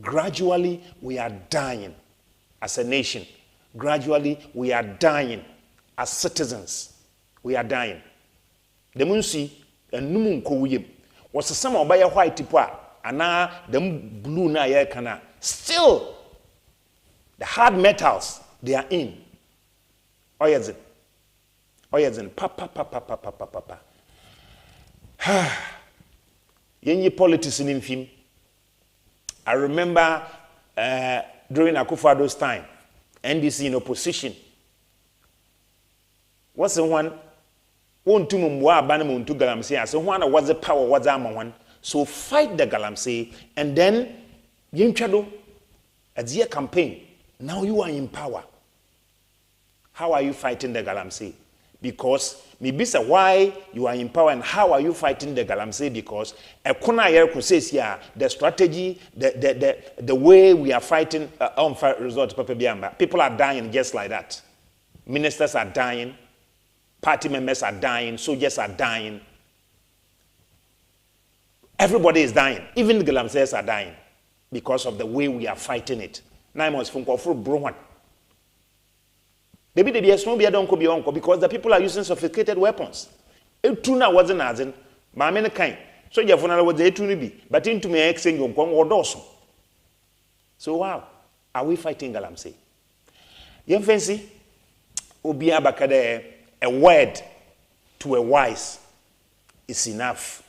Gradually, we are dying as a nation. Gradually, we are dying as citizens. We are dying. The munsi and numun kowiem was some of a white tipua and now the blue na ye kana. Still, the hard metals they are in. Oyedzen, papa. Yenye politics in film. I remember during Akufo-Addo's time, NDC in opposition. What's the one? Won't to mwa bana muntu Galamsey. So one was the power was one. So fight the Galamsey and then Yinchado as your campaign. Now you are in power. How are you fighting the Galamsey? Because maybe say why you are in power and how are you fighting the Galamsey? Because says yeah, the strategy, the way we are fighting on resort people are dying just like that. Ministers are dying. Party members are dying, soldiers are dying. Everybody is dying. Even the Galamseys are dying because of the way we are fighting it. Naimos funko for browan. Maybe the small be don't be uncle because the people are using sophisticated weapons. It tuna wasn't as in my many kind. So you have was the to be, but into me exchange on or dorsum. So wow, are we fighting Galamsey? Young fancy Ubia Bakade. A word to a wise is enough.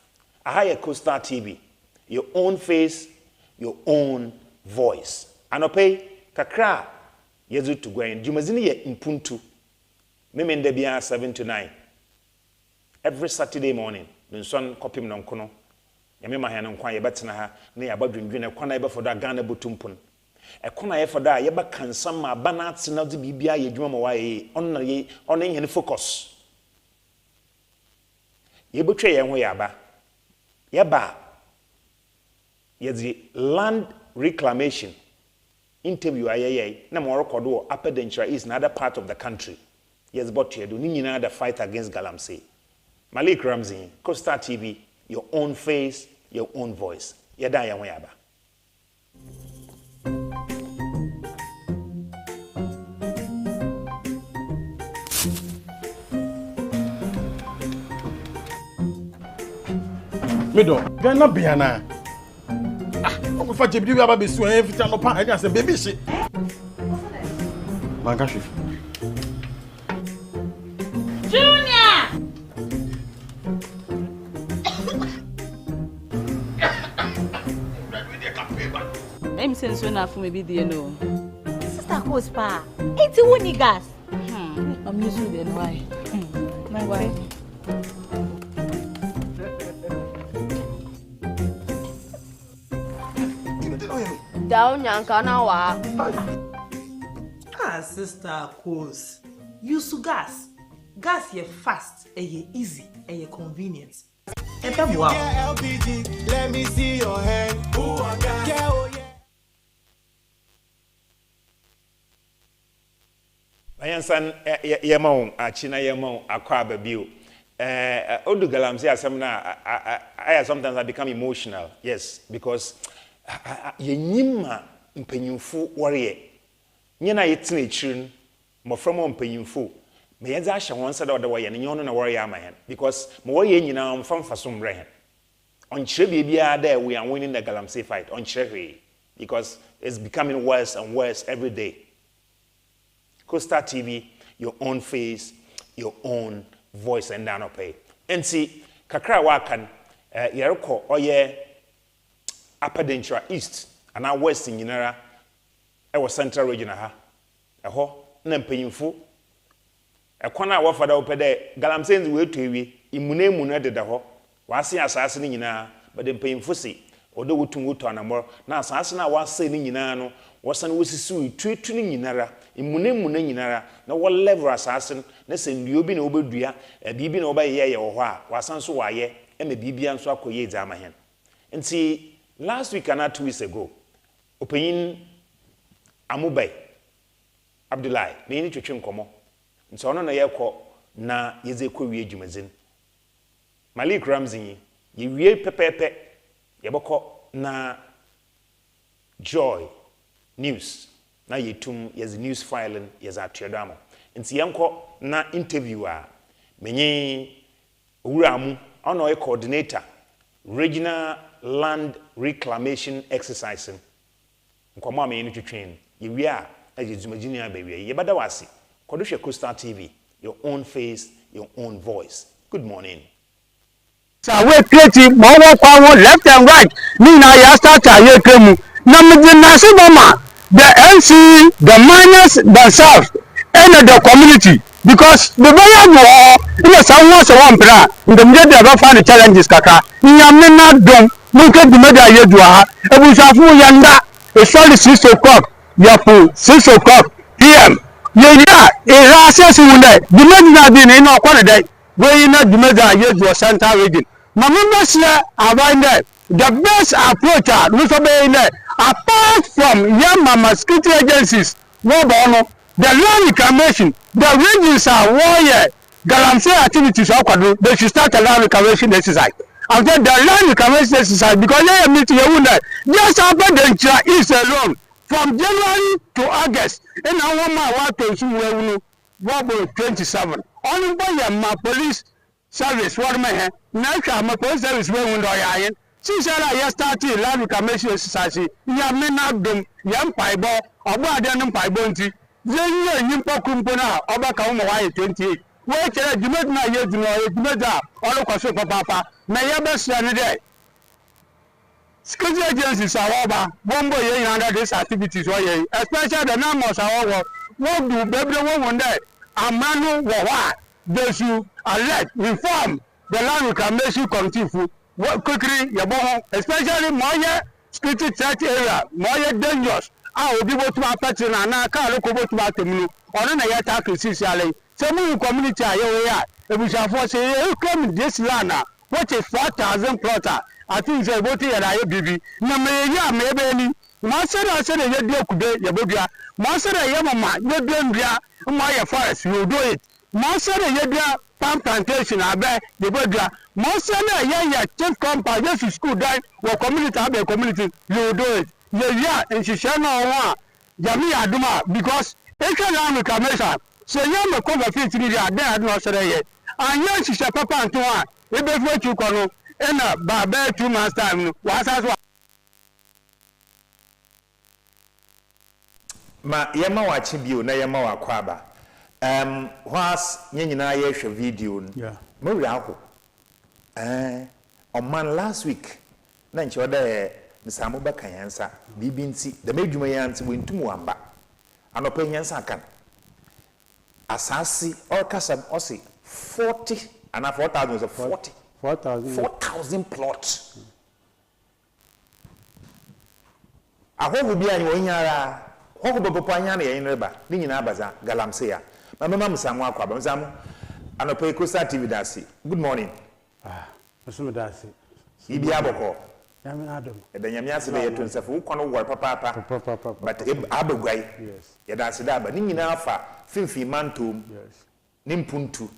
I hire Coastal TV. Your own face, your own voice. Anope kakra yezu to gwen. Jumazini ye Mpontu. Memende biya 7 to 9. Every Saturday morning. Nson kopi mnonkono. Yame mahana nkwa ye betina ha na ya badwendwen ekwana ye befoda Ghana botumpun. Ekona ye foda ye ba kansan ma bana atsena de bibia ye dwuma ma waye on yen focus ye betwe ye ho ya ba ye ba ye the land reclamation interview ayeye na mo record wo Upper Denchira is another part of the country. Yes, but you do ni nyina the fight against Galamsey. Malik Ramsey, Coastal TV, your own face, your own voice. Ye da ye ho ya ba. Mido, Ghana Biana. I'm going to do about this every time. I say, baby, shit. Mangashi. Junior! I'm saying so enough for me, you know. Sister Coach Pa, it's a winning gas. I'm used to it, why? My wife. Down Yankana wa. Ah, Sister Coach. Use gas. Gas ye fast, ye easy, ye convenient. Wow. LPG, let me see your hand. Ooh, I got Ayansan yemon achina yemon akwa babio. Odu Galamsey asem na I sometimes I become emotional. Yes, because ye nyima mpanyimfo warrior. Nyena yetine chirin mo from mpanyimfo me yɛdze ahyɛ wɔn sɛ dɛ ɔde wɔyɛ ne nyɛ na wɔreyɛ ama yɛn because ma wɔyɛ nyinaa mfa so mbrɛ hɛn ɔnkyerɛ biribiara dɛ we are winning the galamsey fight ɔnkyerɛ hwee because it's becoming worse and worse every day. Costa TV, your own face, your own voice and down pay. And see, kakra wakan, yereko oye Upper Dentra East and our West in Yinara, our Central region ha. Eho, nempanyimfo. Ekwana wafada opede galamsey we to imune mune de ho. Wasi asase ni nyina, but the mpanyimfo si odo wotum woto anamor na asase na wase ni nyina no wasan wosisi tuetu ni nyinara imune nyinara na wo level asase na se nduo bi na obedua bibi na obaye ye wo ho a wasan so waye eme bibia nso akoye dzama hen nti last week and 2 weeks ago opanyin Amubai Abdullahi na yini twetwe nkomo nti ono na yekọ na yeze kọ wie dwumazin Malik Ramzi ye wie pepepe yeboko na Joy News na yetum yes news filing yes atuadamo nti yenko na interview a menye owuramu ono e coordinator regional land reclamation exercise nkomo amenye twetwen ye wi a ajezumagini abawie ye bada wase kodohwe Costa TV your own face your own voice. Good morning. So we create more left and right. Nina ya start aye kremu. Na mjinasi mama the MC, the miners themselves and the community because the buyer war in someone so one pra in the middle of find the challenges kaka. Nyamena dom munke di media yedua ebusafu yanda a solid 6 o'clock yapu 6 o'clock PM. Yeah, a access wunde the media bin in no kwade we na the media yedua central region. My members here are there. The best approach apart from young mama security agencies, the land reclamation, the regions are warrior, galamsey activities, they should start a land reclamation exercise. After the land reclamation exercise, because they are meeting just after the East alone, from January to August, and I want my wife to 27. Only by my police service what me na my police service we ndo ya yin since I started land reclamation exercise ya me na dom ya mpaibo obo ade no mpaibo nti ye nyimpa kumpo na oba ka mo wa 28 we kere jumed na ye dunu ye jumed a olokoso papa na ye be sia ne de security agencies are over bombo ye under these activities o ye especially the numbers are over what do bebre won there amanu wo wa they should alert, inform the land reclamation committee for what quickly yabo, especially more security threat area, more dangerous. I will be able to person and I can't look over to Batamunu or na attack CCLA. Some community are here. If we shall force you come this land, what is 4,000 plotter? I think they voted at IBB. No, maybe Master, I said, you do Yabuga. Master, Yamama, you don't my forest, you do it. Master yebia palm plantation abe yebia master ya chief compound yes school die wo community abe community you do it yeah and she share no one jami aduma because e can land reclamation so you me cover 50 million there no sere ye and yes she papa anto a e be fu chu kono e na ba be 2 months time no wa sa so ma yema wa chi bio na yema wa kwaba was nyina ye hwe video no mo wi aho on man last week na nche oda Mr. Abubakar yansa bibi nti da medwuma yanti wentum wamba anopa yansa kan asasi or kasam osi 40 and 4,000 is 4,000 plots aho bi anyi wonyara ho bobo anya na yin reba ni nyina abaza galamsey ya mama musamu akwaba musamu anopa Costa TV dasi good morning musumu dasi ibi aboko yami adom edanyamia se be yetonsafu ukono wor papa but abagwai yes ya dasi daba ni nyina afa finfi mantom yes ni Mpontu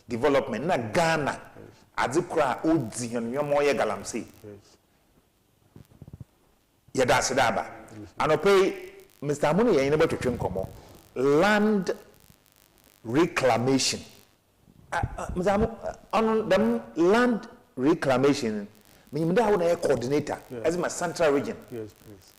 development na Ghana adzikura odi hwenwem oye galamsey yes ya dasi daba anopa Mr. Amuni yin be twetwe nkomo land reclamation on the land reclamation mean that one coordinator as my central region. Yes, please.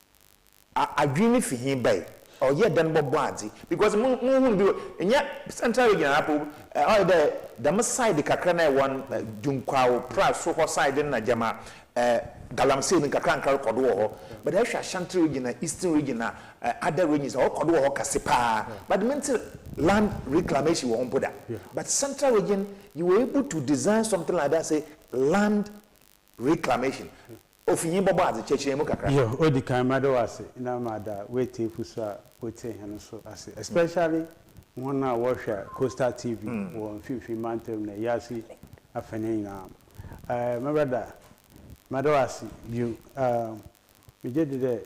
I dream if he by or yet done body because moon do and yet central region apple the side the Kakrana one Junkwao Pratt so side in Najama Galamsey in Kakran Kodo, but I shall Shanty region, Eastern region, other regions all Kodo or Kasipa, but the mental land reclamation won't put that. But central region, you were able to design something like that, say land reclamation. Of Yimba as a church, yeah, all the Kamado was no matter waiting for so waiting and so as especially one hour watch Coastal TV or 50 mountain Yasi Afenina. My brother, Madawasi, you we did the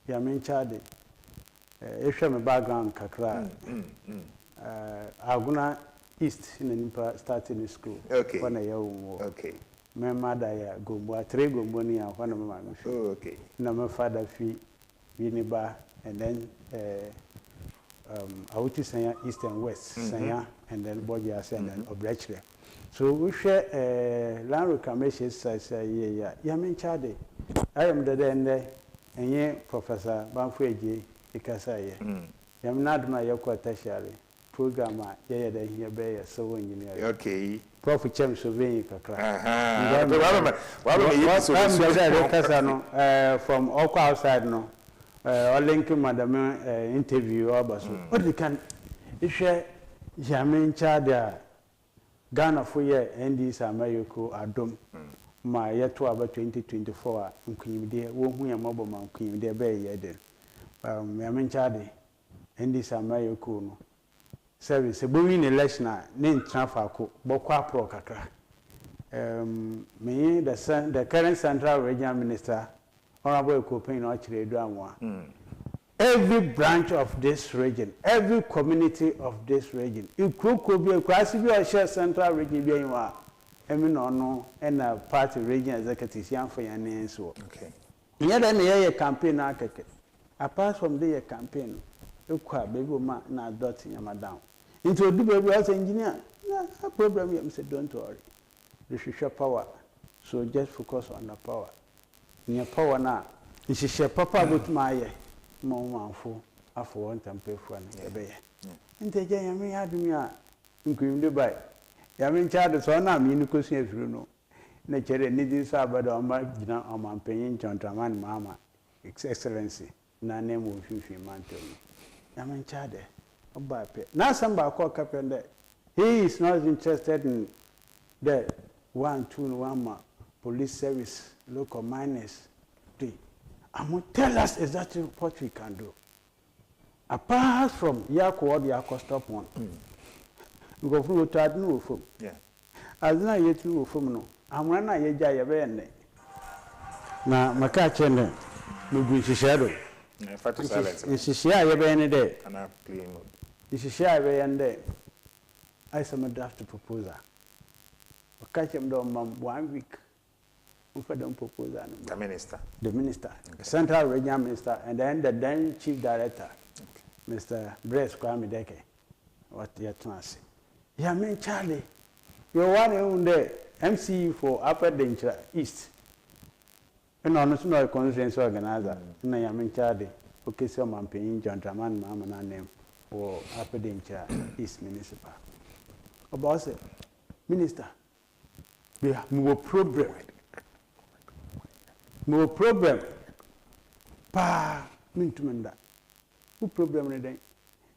Yamin Chadi. If you have a background, Kakra, Aguna East in the starting school. Okay. When I okay. My mother go more 3 gomboni and one of my okay. No, my father fee Viniba and then I would say East and West, Sanya and then Bodia and then Obrechre. So we share land reclamation says yeah, Yamin Chade. I am the then and ye Professor Banfreji Ikasaya. Yam not my Yoko tertiary programmer, yeah, then here be a civil engineer. Okay. Prof. Chem Surveying Kakra. From all outside no. Or linking madam interview or basso. What they can issue Yamin Chada Ghana for year and this Americo Adom. My year to about 2024 Queen dear, won't we a mobile man Queen dear bay yet. Yamin Chadi and this Americo service a booming election named Trafalco, Bokwa Pro Kakra. Me, the current Central Regional Minister, Honorable Copain Orchard Drama. Every branch of this region, every community of this region, it could be a crisis or share Central Region being one. I mean, no, and a party region executives young for your name. So, okay. Yet, a campaign architect. Apart from the campaign, you quite baby ma na dot in madam. Into a double as engineer, no problem. You said, don't worry. You should share power. So just focus on the power. In your power now, you should share papa with my more for after one time pay for an and the Jamie had me in Queen Dubai. Yamin Chad is on a minicus if you know. Nature needed Sabbath on my dinner on my paying gentleman, Mamma, Excellency, na name of 50 mantle. Yamin Chad. Now somebody called Captain. He is not interested in the 1, 2, 1 police service, local miners. Tell us exactly what we can do. Apart from Yako stop one. We go through to add new food. Yeah. As now yet new food no. I'm running a jaya bene. Now, my catch and then we shadow. It's a share any day. And I play. It's a share and day. I some draft proposal. Catch him down 1 week. We don't propose the minister. The minister, okay. The Central Regional Minister, and then Chief Director, okay. Mr. Brace Kwame Deke. What you're trying to say? Yeah, me Charlie, you're one in the MCE for Upper Danger East. And honestly, no conference organizer. No, I mean Charlie. Okay, so I'm paying gentleman, Mamma name for Upper Danger East Municipal. About it, Minister, we have more problem. More problem. Pa, mintumenda. Who problem in day?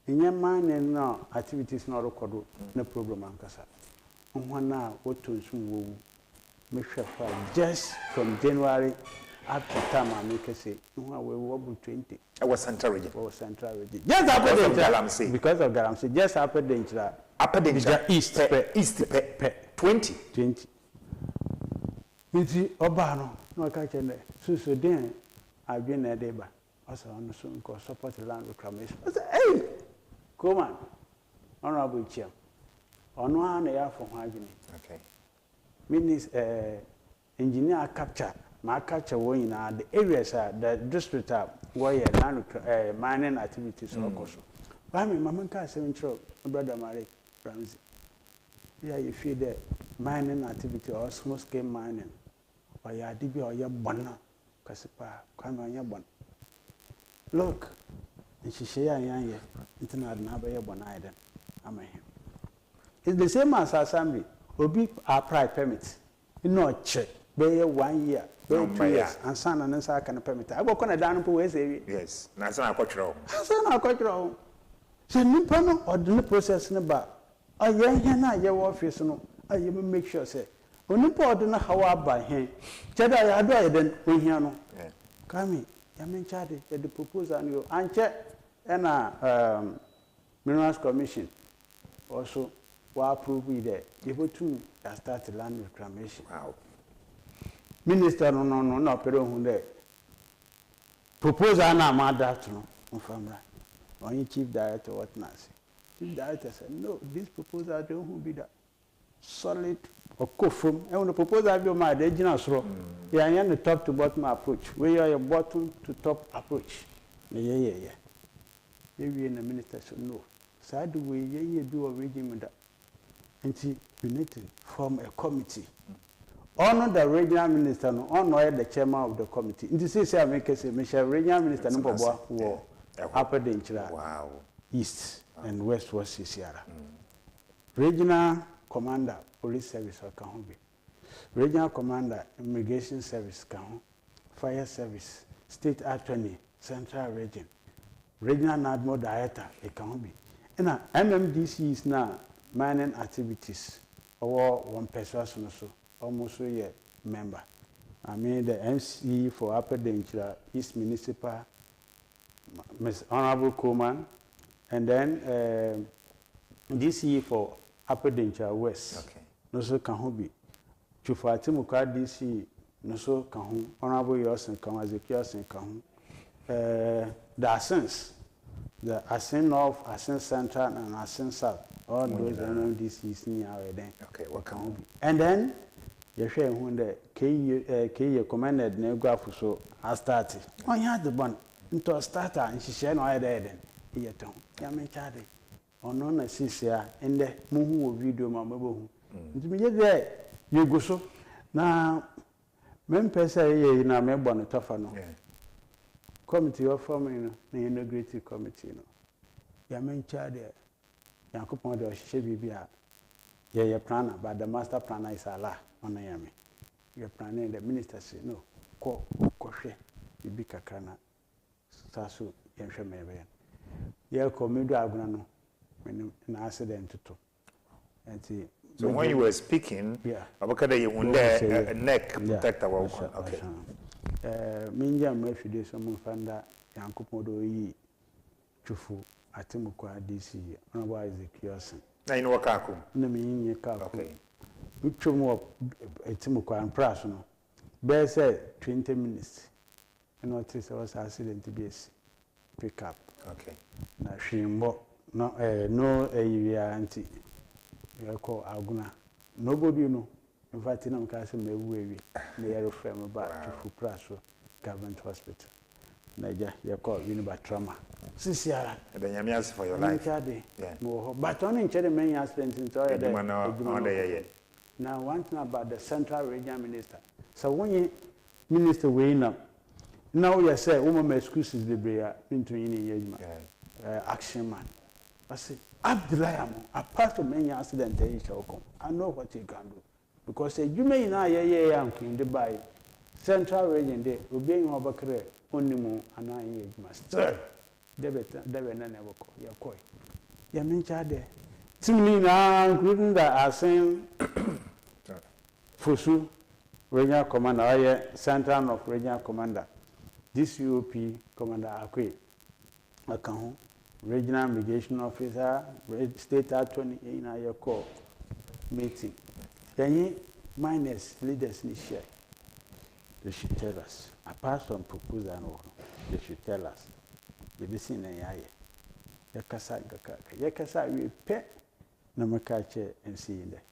In your mind and now activities not recorded. No problem, Ankasa. On one now, what to soon make sure just from January up to time I make a say, no, we will 20. I was Central Region. I was Central Region. Just after Galamsey. Because of Galamsey. Just after danger. Upper danger. East. East. 20. 20. Miti Obano. No catch in there. So then I've been a deba. Also on the soon called support land reclamation. I said, hey, come on. Honorable Chair. On one year from Hagini. Okay. Means engineer capture. My capture one in the areas the district where land mining activities are also. Why me mama can't say intro, brother Mary Ramsey. Yeah, you feel that mining activity or small scale mining. Or ya dibi or ya bona. Kasipa, come on your bon. Look, and she share yan internet na be ya bona iden. I'm him. It's the same as assembly. Obi our pride permit. You know check. Be 1 year, be 2 years, and son and answer can permit. I go on a down to say yes, that's not a control. That's not a control. So, no or the process in about. I yan your office no. I make sure say. Only part na how I buy him. Cheda I do then we hear no. Come ya men charge the proposal and you and check and Minerals Commission also will approve with there. Able to start land reclamation. Wow. Minister no pero hunde proposal na ma that no famra only chief director what na say chief director said no this proposal don't who be that solid or kofum and when the proposal be my the gina soro yeah the top to bottom approach where you are your bottom to top approach yeah maybe in the minister said no side way yeah do a regime that until we need to form a committee. Honor the regional minister, no honor the chairman of the committee. In this case, I make a say, Michelle regional minister number one Upper Denchira, wow, East and West was Sierra. Regional commander, police service or Kahumbi. Regional commander, immigration service, Kahum, fire service, state attorney, central region, regional NADMO director, Kahumbi. And now MMDC is now mining activities or one person also. Almost a year member. I mean the MC for Upper Denchira, East Municipal, Miss Honorable Coleman, and then DC for Upper Denchira West. Okay. No so can who be. Chufati Muka DC, no so can who. Honorable Yosin can Ezekiel can who. The Ascents, the Ascent North, Ascent Central, and Ascent South. All those MMDCs near then. Okay, what can who be. And then you share when the K commanded no graph so I started. Oh, you had the one into a starter and she said, no, I did then. Here, Tom. Yamin Chadi. Or none as she said, and the Muhu video, my mobile. To me, there you go so. Now, men per se, you know, member on the Tofano. Committee of forming the integrated committee. Yamin Chadi. Yankupon de Shebibia. Yeah, planner, but the master planner is Allah on Miami. You're planning the minister say no, Koshe, you be Kakana, Sasu, Yamshamevian. Yeah, Comido Agnano, when an accident to. And see. So when you were speaking, yeah, you want a neck protector. Okay. Minja Murphy, someone found that Yankupodo E. Chufu, Atimukwa DC, otherwise the Kiosin. I know what Kaku. No, me, okay. We more a Timoko and Prasono. Bear said 20 minutes. And notice I was accident to be a pick up. Okay. Now she no area anti. You call Aguna. Nobody know. In fact, I'm casting my way. They are from about to Praso Government Hospital. Naja, you call Uniba trauma. Sisiara. Then you ask for your life. Yeah. But only in Cherry many accidents in Toya. Now, one thing about the central regional minister. So when you minister weighing up, now you say, woman excuses the Brea into any action man. I say, Abdullah, apart from many accidents, I know what you can do. Because you may not, in the by central region, they obeying over career. Only more and I must stir. David never call your coy. You mentioned there. Similarly, now, including the Asen Fusu, Regional Commander, Central of Regional Commander, this UOP Commander Akwe, Akahu, Regional Immigration Officer, State Attorney in your call meeting. Then, minus leaders in share. They should tell us. Apart from proposal, they should tell us. They listen and Yakasa, we pay Namakache and see in there.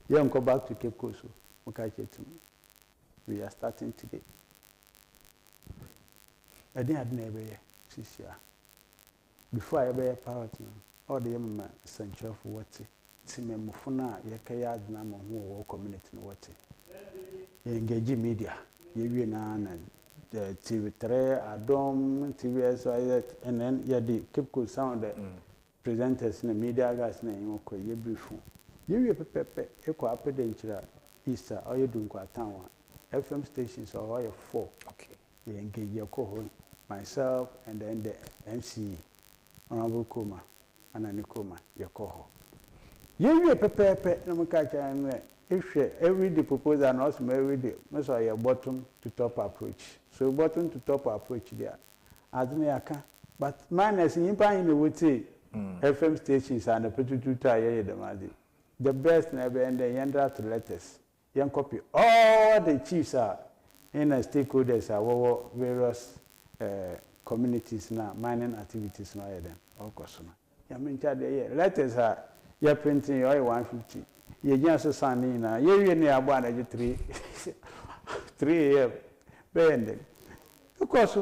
You go back to Cape Coast, Makache to me. We are starting today. I didn't have never this year. before I be a pilot all the young central for what Timemufuna, Yakaya, Nama, who community, what engage media, you and the TV3, Adom, TVS, and then you keep good sound the presenters in the media guys name, okay, you brief. You pepe, equal up danger, Easter, or you doing quite town, FM stations or all 4. Okay. You engage your co-host, myself, and then the MC, Honorable Kuma, and Anikuma, your co-host. You pepe, no catch and if every day proposal and also every day, most of your bottom to top approach. So bottom to top approach there. As me I can, but minus in the would say FM stations and the petty tire the best never and the yender to letters. Young copy all the chiefs are in the stakeholders are various communities now, mining activities now then. Of course, I mean, letters are you're printing your 150. You just sign now. You near 3 a.m. Bending. Of course,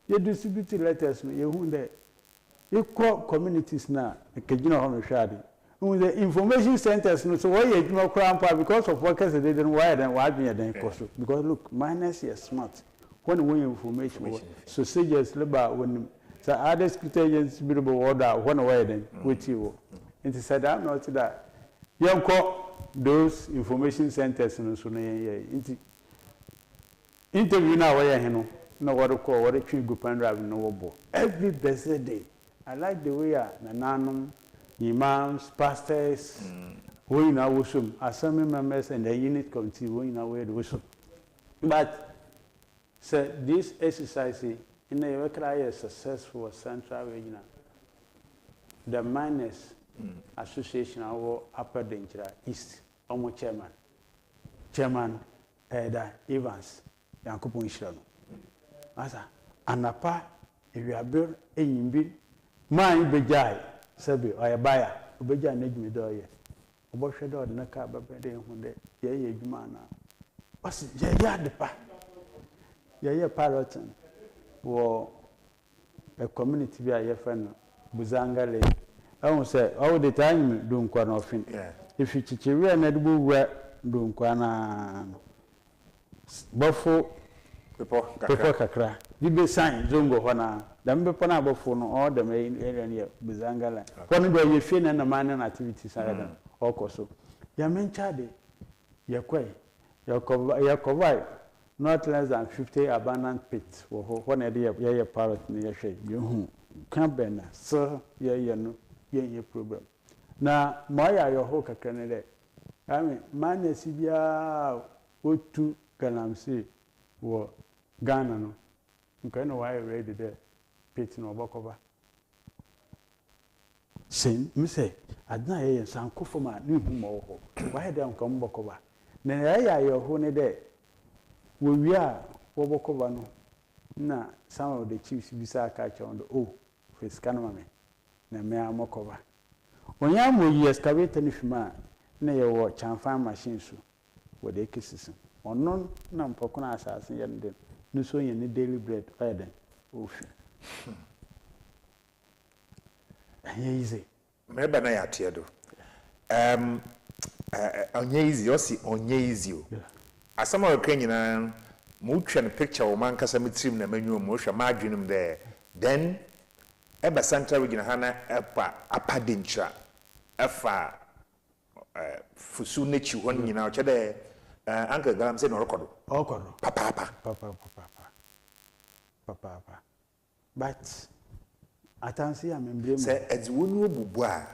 you distribute letters. You call communities now. You know how much the information centers. So why you no crown because of workers they didn't wire and why me then because look, minus is smart. When we information, so sages labor when the other agents be order one way then with you. And he said, I'm not that. You call those information centers and so interview now where you know what to call what a tree group and drive no every blessed day. I like the way Nananum, imams, pastors, who in our wisdom, assembly members and the unit committee who in our way the wisdom. But so this exercise in a very successful central region, the miners association our upper danger east almost chairman Eda Evans Yankupon Shirano asa anapa if you are built a yimbi man bejai sabi or a buyer obeja nejmi do ye oboshe do na ka babede hunde ye adwuma na wasi ye adepa ye parroting wo a community bi a ye friend Buzangale. I won't say all the time doing quite often. If you teach you and edible work doing quana buffo before Kakra. You be signed, Zongo Hona, the Mbepana Buffon or the main area Bizangala. One day you feel and the mining activities are also. Yamen Chadi, Yakwe, your not less than 50 abandoned pits for one idea of your parrot near shade. You can't bend, sir, no. Your problem. Now, my your hoka Canada. I mean, man, Sibia, what to Galamsi, or Ghana. No, you can know why I read there, pit no Bokova. Sin, me say, I'd not hear some Kufuma, new more. Why don't come Bokova? Then I your honey there. We are Bokova. No, now some of the chiefs beside catch on the O for Scanamame. Na me amokova onya mo yi excavator ni fima na ye wo chanfan machine so wo de kesisi onno na mpokona asase ye ndem no so ye ni daily bread eden ofi anye easy me ba na ya tiedo anye easy osi onye easy o asama okra nyina mo twa no picture wo man kasa metrim na manyu mo hwa ma adwenum there then Eba Central Region Hana Epa Apadincha Efa Fusu Nechu one in our chede Uncle Galam said no record. Papa. But I can't see I'm in blame. Say it's one bubwa.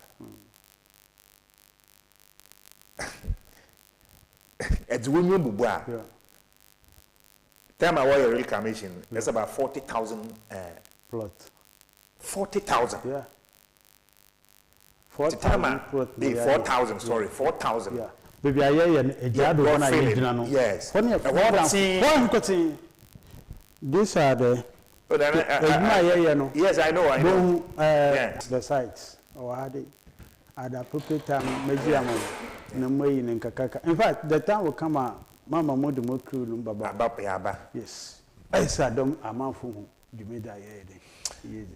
It's one bubwa. Time I wire reclamation, that's about 40,000 plot. 40,000. Yeah. 4,000. Sorry, 4,000. Yeah. Baby, I hear a job when I get no. Yes. These are the. Yes, I know. The sites. Or had it at the appropriate time, medium in way in Kakaka. In fact, the time will come out. Mama Modu Baba. Yes. I said, don't amount for you made that easy.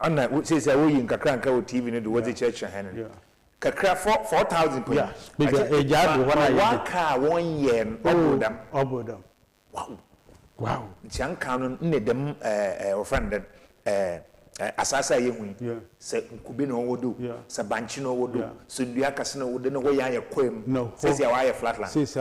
Anna, what says I will in Kakranka with TV and do what the church hand. Kakra 4,000 per yes, because a job one car 1 year about them. Wow. Chang canon need them offended asasa yehu se kubi no wodo se banchi no wodo so ndua kase no wodo no wo ya kwem says ya wa flatland says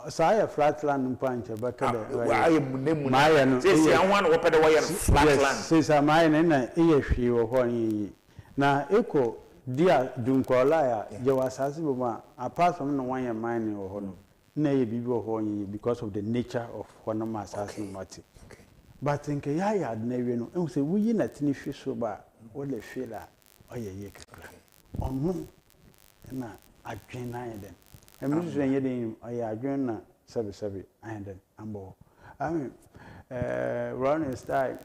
saya flatland mpanche bakade wa aye munemu says ya wan wo pede wo flatland says my na iye hwi wo ho yi na eko dia dunkola ya je wasase bo ma apart from no wan ya mining wo ho no na ye bibi wo ho yi because of the nature of one ma asase mati. But in Kaya, never know, and say, we not any fish so bad, what they feel that, oh, yeah, on moon, and I train I then. And Mrs. Yedin, I join 7 and then I'm bored. I mean, Ron style,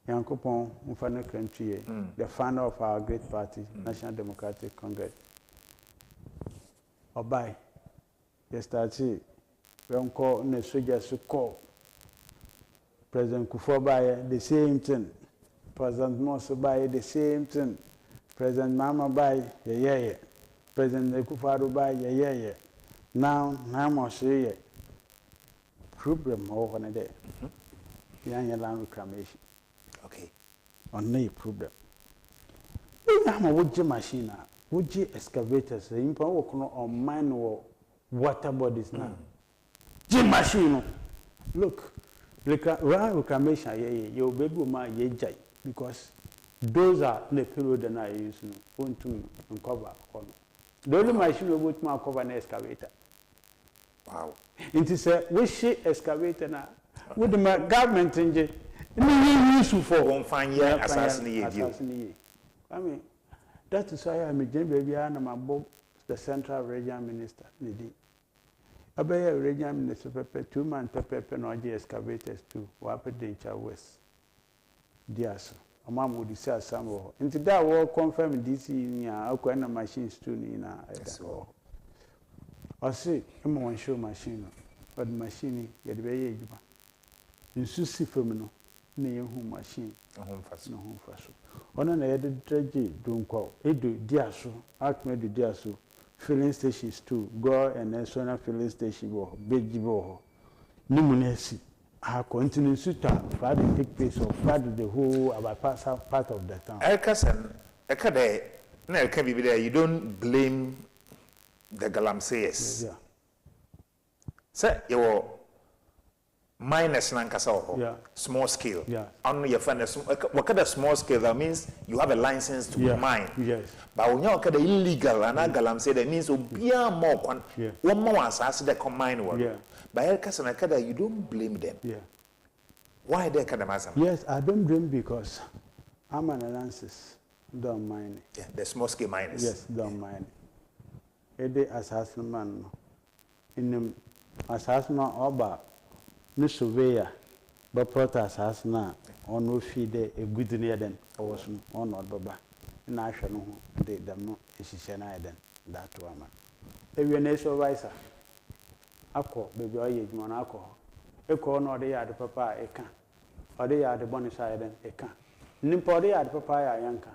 young coupon, Mufana country, the founder of our great party, National Democratic Congress. Or by, they started, we don't call the soldiers to call. President Kufuor the same thing. President Mosso the same thing. President Mama yeah. President Kufuor yeah. Now I'm say problem over there. Young land reclamation. Okay. On no problem. We have a wood machine, wood excavators, the impound on mine or water bodies now. Gym machine. Look. Reclamation, your baby ma ye jai because those are the period that I use to uncover. The only machine which ma cover an excavator. Wow. It is a wish excavator now. With the government engine, useful for one fine year assassinate. I mean, that is why I'm a baby and I'm above the central region minister. Abaya region minister pepper 2 man pepper no excavators too. Waped danger west. Diaso. A man would say some into that war confirm DC in a machines too in a or see him one show machine but machine get very in Susi Femino near home machine a home fast no home fast. On an added tragedy don't call Edu Diaso, Akmedu Diaso. Filling stations too, go and national filling station, big go. Numunesi, our continent suitor, father take place of father the whole about part of the town. Ekade, no, can be there. You don't blame the Galamseyers. Yeah. Say, you minus Nankasa, yeah. Small scale. Yeah. On your friend, what kind of small scale? That means you have a license to mine. Yes. But when you are illegal, and Galam say that means be more one more assassin that combine one. Yeah. But Elkas you don't blame them. Yeah. Why they can imagine? Yes, I don't blame because I'm an analysis. Don't mind. Yeah, the small scale miners. Yes, don't mind. Ede assassin man in the assassin oba. No surveyor, but protest has now on no feed a good near them or some on not baba. In national, they them no, and she shall then that woman. If you're a supervisor, alcohol, baby, or you man alcohol. A corner they are the papa, a can, or they are the bonus side and a can. Nimpo they are the papaya yanka,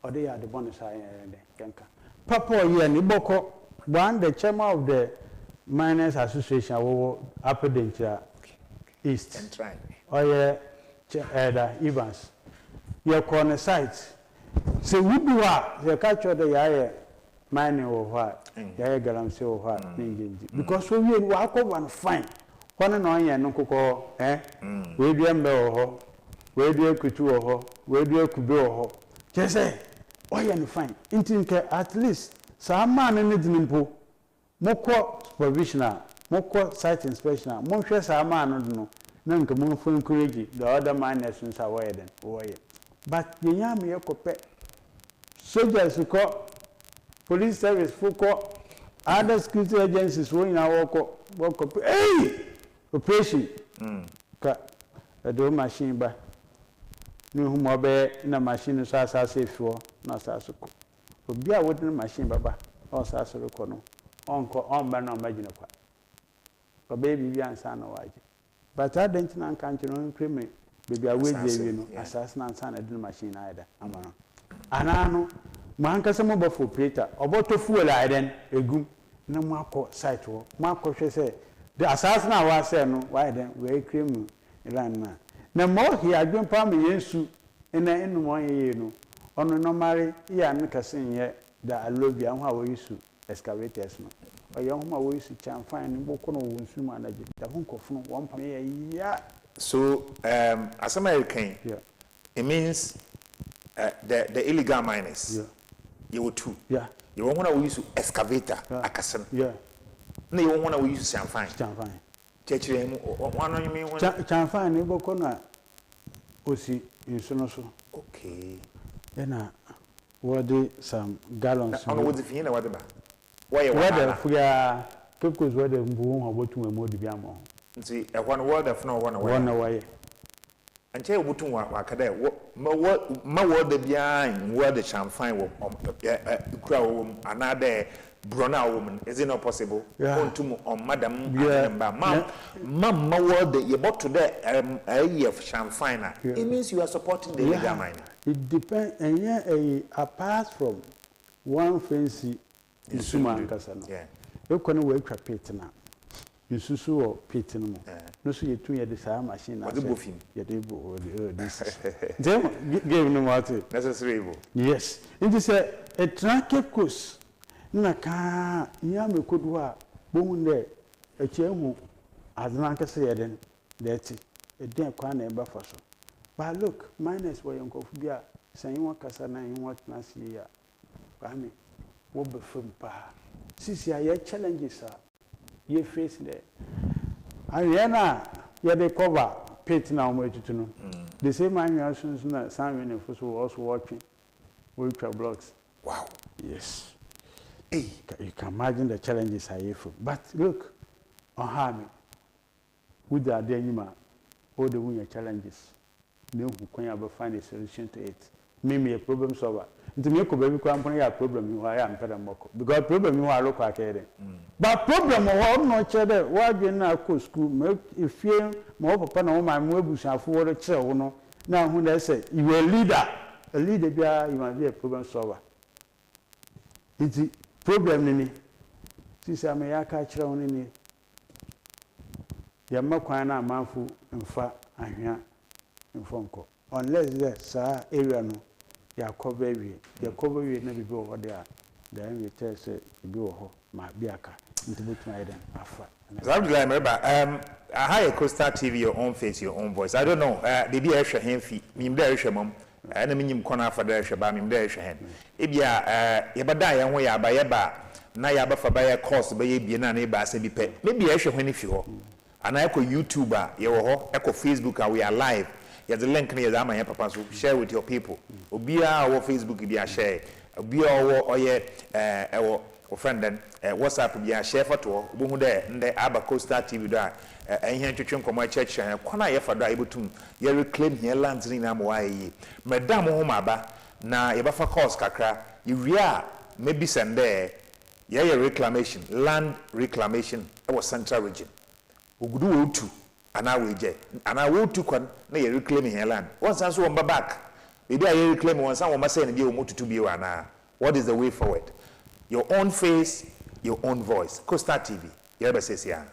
or they are the bonus side and yanka. Papa, you and Iboko, one the chairman of the Miners Association, upper danger. East. Or Evans. Your corner sites. So we do what the capture the Yaya mining or what Yaya Galamsey or what because we walk over and find one and on no cocoa, we do a bell, we do a couture, we do a kubo. Just say, oh, and fine. At least some man in the nimpo, more provisional. More site inspection, more stress our man, no, none can move for encourage the other miners since I wear them. But the yam your copet soldiers who call police service, full call other security agencies when I walk up. Hey, operation cut a door machine by new mobile in a machine as I say for not Sasuko. But be a wooden machine, Baba, or Sasuko, uncle, on by no imagine. Baby, we are son of But I didn't know country on criminal baby away dey no assassin and san edin machine aida amano anano manka se mo ba for operator oboto fuel aiden egum na mo akọ site wo mo akọ hwe se the assassin a wa say no why then we cream ilan na mo hi adwen pa me yensu ena enu mo ye no ono no mare ya ne kasen ye da alobia ho a wo yusu excavators no oye ho ma wo yusu chamfan ni boko no wo nsu ma na je da ho nkofo no wo mpa me ya. So as American, it means the illegal miners. You were two. Yeah. You want to use excavator, akasan. Yeah. No, you want to use champagne. Champagne. Church, one on you mean champagne, you go corner. Osi in Sonoso. Okay. Then what some gallons. I know what's the feeling about why we are because where the boom about to a more dibiamo. See, one word of no one away. And tell what to wakade, my word the behind where the champagne will grow another brona woman. Is it not possible? On to Madam, Mom, my word that you bought today a year of champagne. It means you are supporting the illegal miner. It depends, and yeah, apart from one fancy in Suman Casano. Yeah, you can wake up pit now. You susu or pit no more. No, so you 2 years the machine. What the buffing? You did this. Them gave no matter. Necessary. Yes, it is a track course. Naka, Yami could work. Boom there. A chairman, as Lanka said, then that's it. A damn crown and buffer. But look, minus where you go for beer, saying what Cassana in what Nancy. I mean, what be from pa. Sisi, I challenges, sir. You face there. Ariana, yeah, they cover pit now, wait to know. The same man, you are some also watching ultra blocks. Wow. Yes. Hey, you can imagine the challenges I have. But look, on Harmy, with the Adenima, all the winner challenges. No, who can find a solution to it. Maybe a problem solver. To make a baby company a problem, you are Pedamoko. Because problem you are local care. But problem or not cheddar, why do you not go school? If you more upon all my mobile and forward a chair, no. Now, when I say you are a leader, you might be a problem solver. It's a problem in it. Since I may catch on in it. Yamakwana manful and fat and here in Fonko. Unless there's area no. Ya cover we na bibi over there. Then we tell say bibi ho ma biaka into between them afa. Remember I Costa TV your own face your own voice. I don't know bibi e hwe hen fi mim da hwe mom na minyim kona afa da hwe ba mim da hwe hen. Ebia ye bada ye ho ya ba ye ba na ya ba fa ba ye course ba ye bie na na ba asa bi pe. Maybe e hwe hwen fi ho. Ana e ko YouTube ye wo ho e ko Facebook we are live. There's a link near Zama Papa, so share with your people. Obia or Facebook be a share. Obia or friend then WhatsApp be a share for two. Boom there, and the Abba Costa TV da. And here to chunk on my church and Kona Yafada able to ye reclaim here lands in Amway. Madame Homaba, na Yabafa cause kakra, you rea maybe send there. Ye reclamation, land reclamation, our central region. Ugudu too. And I will to con na you reclaiming her land. Once I saw back, maybe I reclaim once I must say and you to be one. What is the way forward? Your own face, your own voice. Costa TV. You ever say, yeah.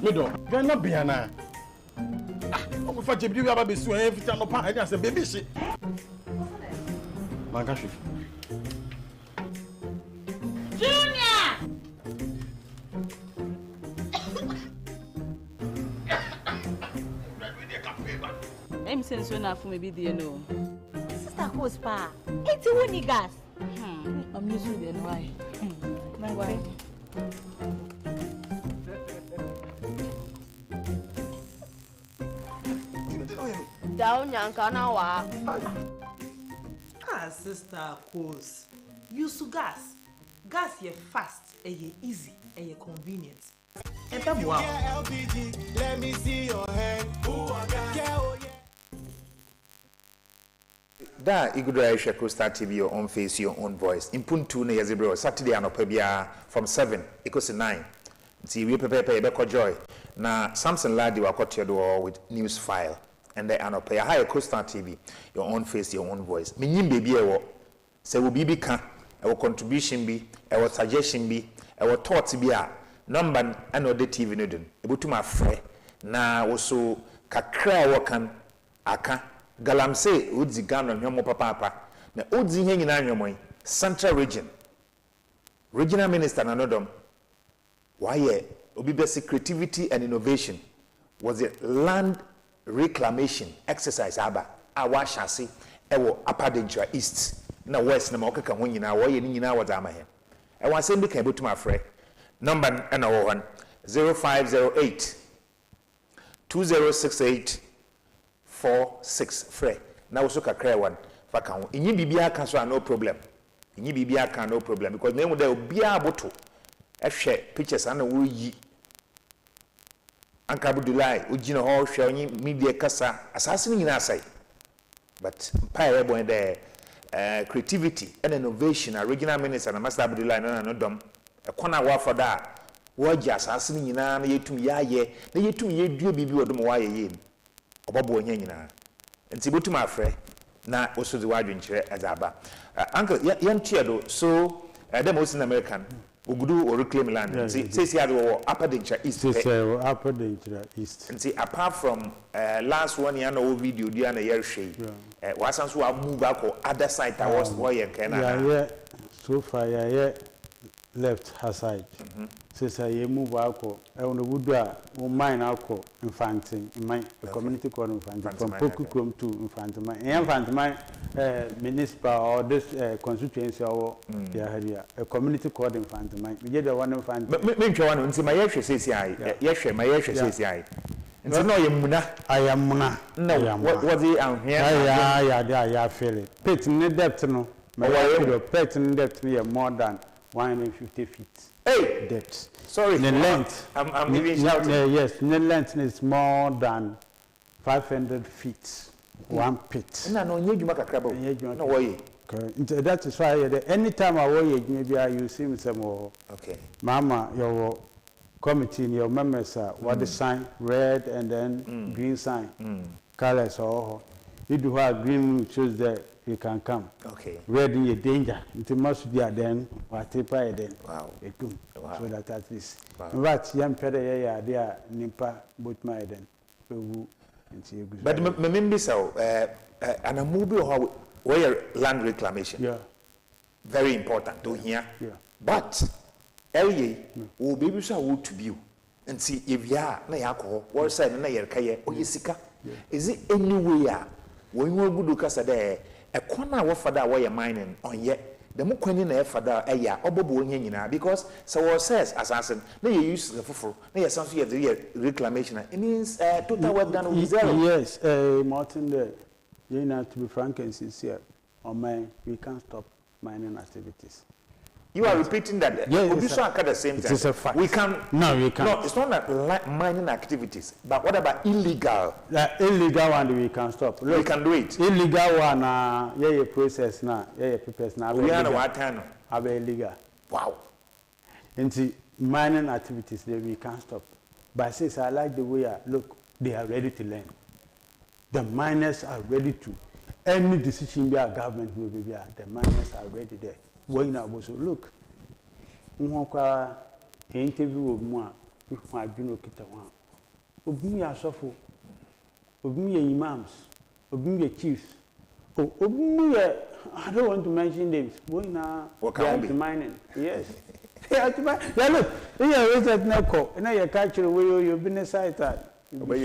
Mido, you're not Biana. I'm going to you have a swing every time I say, baby, shit. Magashi. Junior! I'm saying so now for maybe the no. Sister Cospa, it's a winning gas. I'm using the why. Why? Down Yankana wa. Sister Cos. Use gas. Gas ye fast, ye easy, ye convenient. And wow. LPG, let me see your hand. Ooh, I got Da igudra share Coastal TV, your own face, your own voice. Mpontu na yazibro Saturday anopebia from 7 equals to 9. See we prepare beko joy. Na Samson Ladi wakotia do with news file. And they anope high Coastal TV, your own face, your own voice. Minyim baby ewo. Se wo bibi ka, ewo contribution bi, ewo suggestion bi, ewo thoughts bi a number and the TV no dun. Ebutuma frɛ na wo so kakra wo kan aka galamse udzi Ghana nwomo papa na udzi ihe nyina nwomo Central Region Regional Minister na nodom why obi best creativity and innovation was it land reclamation exercise aba awa shase ewo Upper Dentra East na West na okeka ho nyina wo ye ni nyina wo zama he e wan sem bi kan betuma afre number na wo hon 0508 2068 46 frɛ na wo so kakra one fa kan ho inyi bibia ka so no problem inyi bibia ka no problem because nemu da obia aboto ehwɛ pictures ana wo yi anka Abdullahi ugina ho hwɛ onyi media kasa asase ni nyina asai but pie boy there creativity and innovation a regional minister na Master Abdullahi no dom ekona wa for da wo gya asase ni nyina na yetum yaye na yetum yedua bibi wodom wa ye obabo onya nyina nti botum afre na osodi wadwen kire azaba uncle yantia do so dem was in American ogudu or reclaim land nti say ado Upper Dentra East Upper Dentra East nti apart from last one year no video dia na yer hwe wasan so move back other side towards boy Canada yeah so far yeah left her side say you move back on the wood mine alcohol infanting in my community called infanting from Pokukrom to infanting municipal or this constituency or a community called infanting mine we get the one infant me one nti my yehwe CCI yehwe my yehwe CCI nti no yemuna ayamuna no what the here yeah feel it pit in depth no my pit in depth more than 150 feet. Hey, depth. Sorry, the length. I'm giving shouting. Yes, the length is more than 500 feet. One pit. No, you crab. No way. That is why anytime I wear maybe you see me some more. Okay. Mama, your committee, your members what the sign red and then green sign. Colors or you do have green shows that you can come. Okay. Red in your danger. It must be then what then. Wow. Wow. So that at least. But young peda they are nimpa both my then. But remember so and a movie where land reclamation. Yeah. Very important to hear. Yeah. But LA will be able to be and see if ya na alcohol or said na yerkaye or yesika. Is it anywhere when you go to casa there? A corner of father where you're mining on yet the more queen in a father a ya obobo nyina because so says assassin no you use the fufu no you sound you the reclamation it means total work done with zero. Yes, Martin there you know to be frank and sincere on my we can't stop mining activities. You are repeating that. Yeah, it's at the same time. It is a fact. We can. No, we can't. No, it's not like mining activities. But what about illegal? The illegal one we can stop. Look, we can do it. Illegal one, yeah, process now, yeah, process now. We are what time? Illegal. Wow. And mining activities that we can't stop. But since I like the way look, they are ready to learn. The miners are ready to. Any decision by our government will be there. The miners are ready there. When I was look, interview of moi with my Juno Kitawan. Obumi are suffer, Obumi imams, Obumi chiefs. Oh, Obumi, I don't want to mention names. When they mining, yes. Yeah, look, you are raised at Nako, and I catch you where you've been a site at. Obey.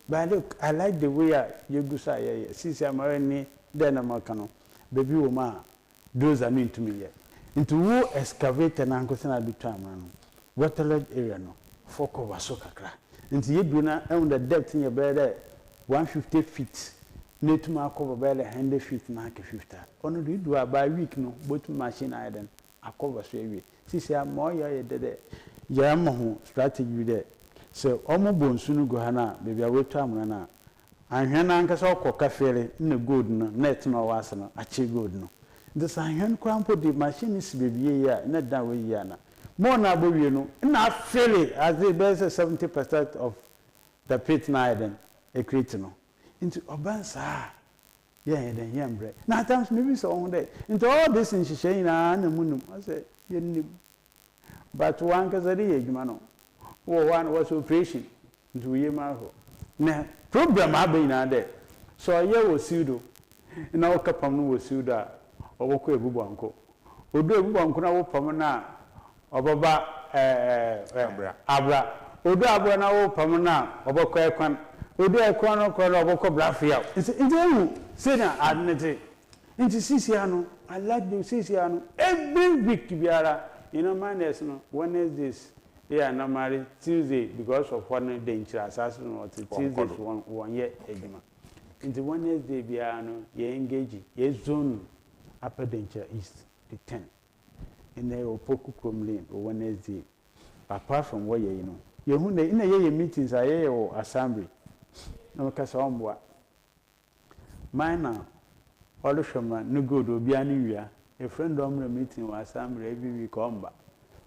But look, I like the way you go say, since I'm already then I'm a cano. Baby woman. Those are new to me yet. Into who excavate and uncle do time, waterled area no, folk over so kakra. Into you do not own the depth in your bed 150 feet. Need to mark over bed 100 feet, mark 50. Only you do by week no, both machine iron, a cover so we. See, I'm more ya dead. Yamahu strategy there. So, almost soon go hana, baby, I will time rana. anhwen ankasa okọ kafere na gold no net no wase no ache gold no this anhwen kwampo di machine si bebie ya na da we ya na mo na abowie no na fele as the best 70% of the pit na eden e create no into obansa yeah then yambre na times maybe so on there into all this in shishe na munum I say yenim but one kazari ejuma no one was operation into yema ho na problem abe na there so ye wo sido na wo kapam no wo sido oboko ebubu anko odo ebubu anko na wo pam na obaba abra odo abra na wo pam na oboko ekwan odo ekwan no ko na oboko brafia nti say na adnete nti sisia no I like the sisia no every week biara minus no Wednesdays yeah normally Tuesday because of one danger assassin or Tuesdays one year ejima nti Wednesday biara no ye engage ye zone upper danger east the 10 in the opoku lane or Wednesday apart from where you know you hu in ye meetings aye or assembly no kasa omboa minor all shoma no good obi ani wia a friend of meeting or assembly every week omba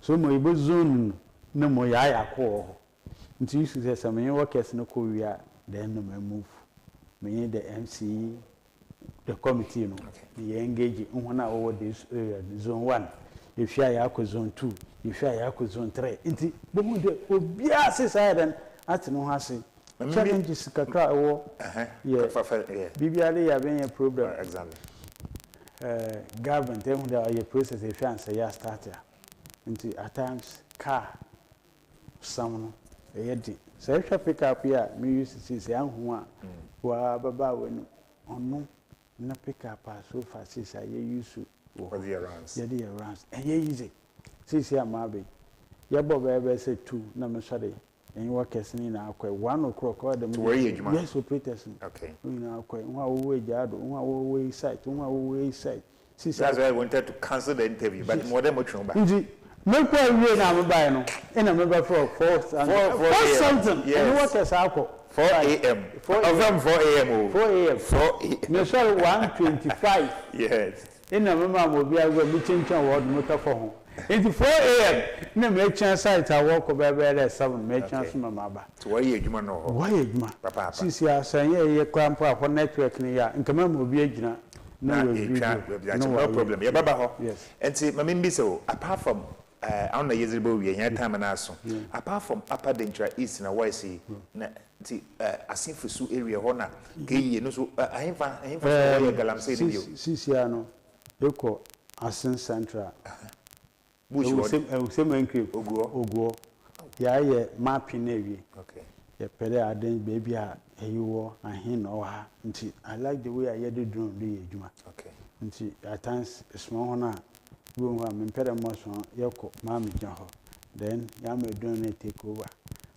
so mo ibo zone no mo ya ko nti you say some workers no ko wia then no move me the MC the committee no the engage on over this zone 1 if you are ko zone 2 if you are ko zone 3 nti bo mo de obi asesa den at no hase challenges kakra wo yeah bibiale ya ben problem exactly government and the process if you answer ya starter into at times car some yedi so if you pick up here me used to say anhu a wa baba we no onu na pick up so fast say you use for the rounds yeah the rounds and you easy see amabe ya boba say 2 na me sore and you work as in akwa 1 o'clock or them yes operators okay na akwa nwa wo jado nwa wo site nwa wo site that's why I wanted to cancel the interview but more than much number make why we na me buy no in a member for 4 something yes. And you work as akwa 4 a.m. 4 a.m. 4 a.m. Me sorry 1:25 yes in a member mo bia go mi chinchan word motor for home into 4 a.m. na me chance site I walk over 7 me chance mama ba to why you juma no ho why juma papa sisi asan ye krampo afọ network ni ya nkama mo bi agina no problem ya baba ho enti mama mbi so apart from I don't know yezribo we nya time na so apart from upper danger east na why see na ti asinfusu area ho na keye no so ahemfa so we galamsey ni bio sisi ano eko asin central bush same enclave oguo ya ye mapping na wi okay ye pere aden baby a eyiwo ahin no ha nti I like the way I hear the drone do ejuma okay nti at times small hona we wa me pere mo so yeko ma me gya ho then ya me drone na take over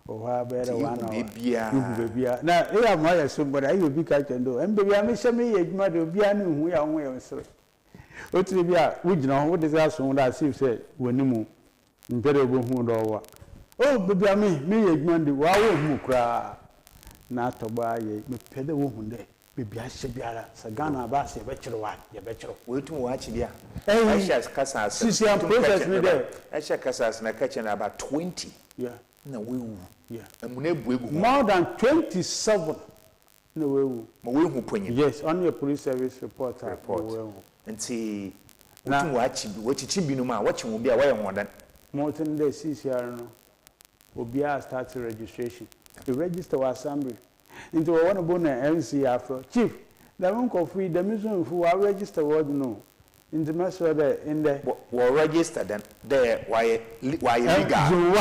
o ha bere wa na bibia na e ya mo ya so but ayi obi ka chendo em baby a me hye me ejuma de obi a no hu ya ho ya nsere otiri bia we gina ho de za so da see say wanimu mpere obo hu do wa oh baby a me ejuma de wa wo hu kra na toba ye me pede wo hu de baby a hye biara sa Ghana ba se be kire wa ye be kire we tum wa chi bia Aisha kasa sisi am process me there Aisha kasa na kitchen about 20 yeah na we wu yeah amuna buegu more than 27 na we wu mo we hu ponye yes on your police service report nti utum wa chi binu ma wa chi mu bia wa ye hodan mountain day CCR no obi a start registration the register wa assembly into one of na MC afro chief the monk of free the mission for wa register word no in the matter there in the wa register then there why legal zone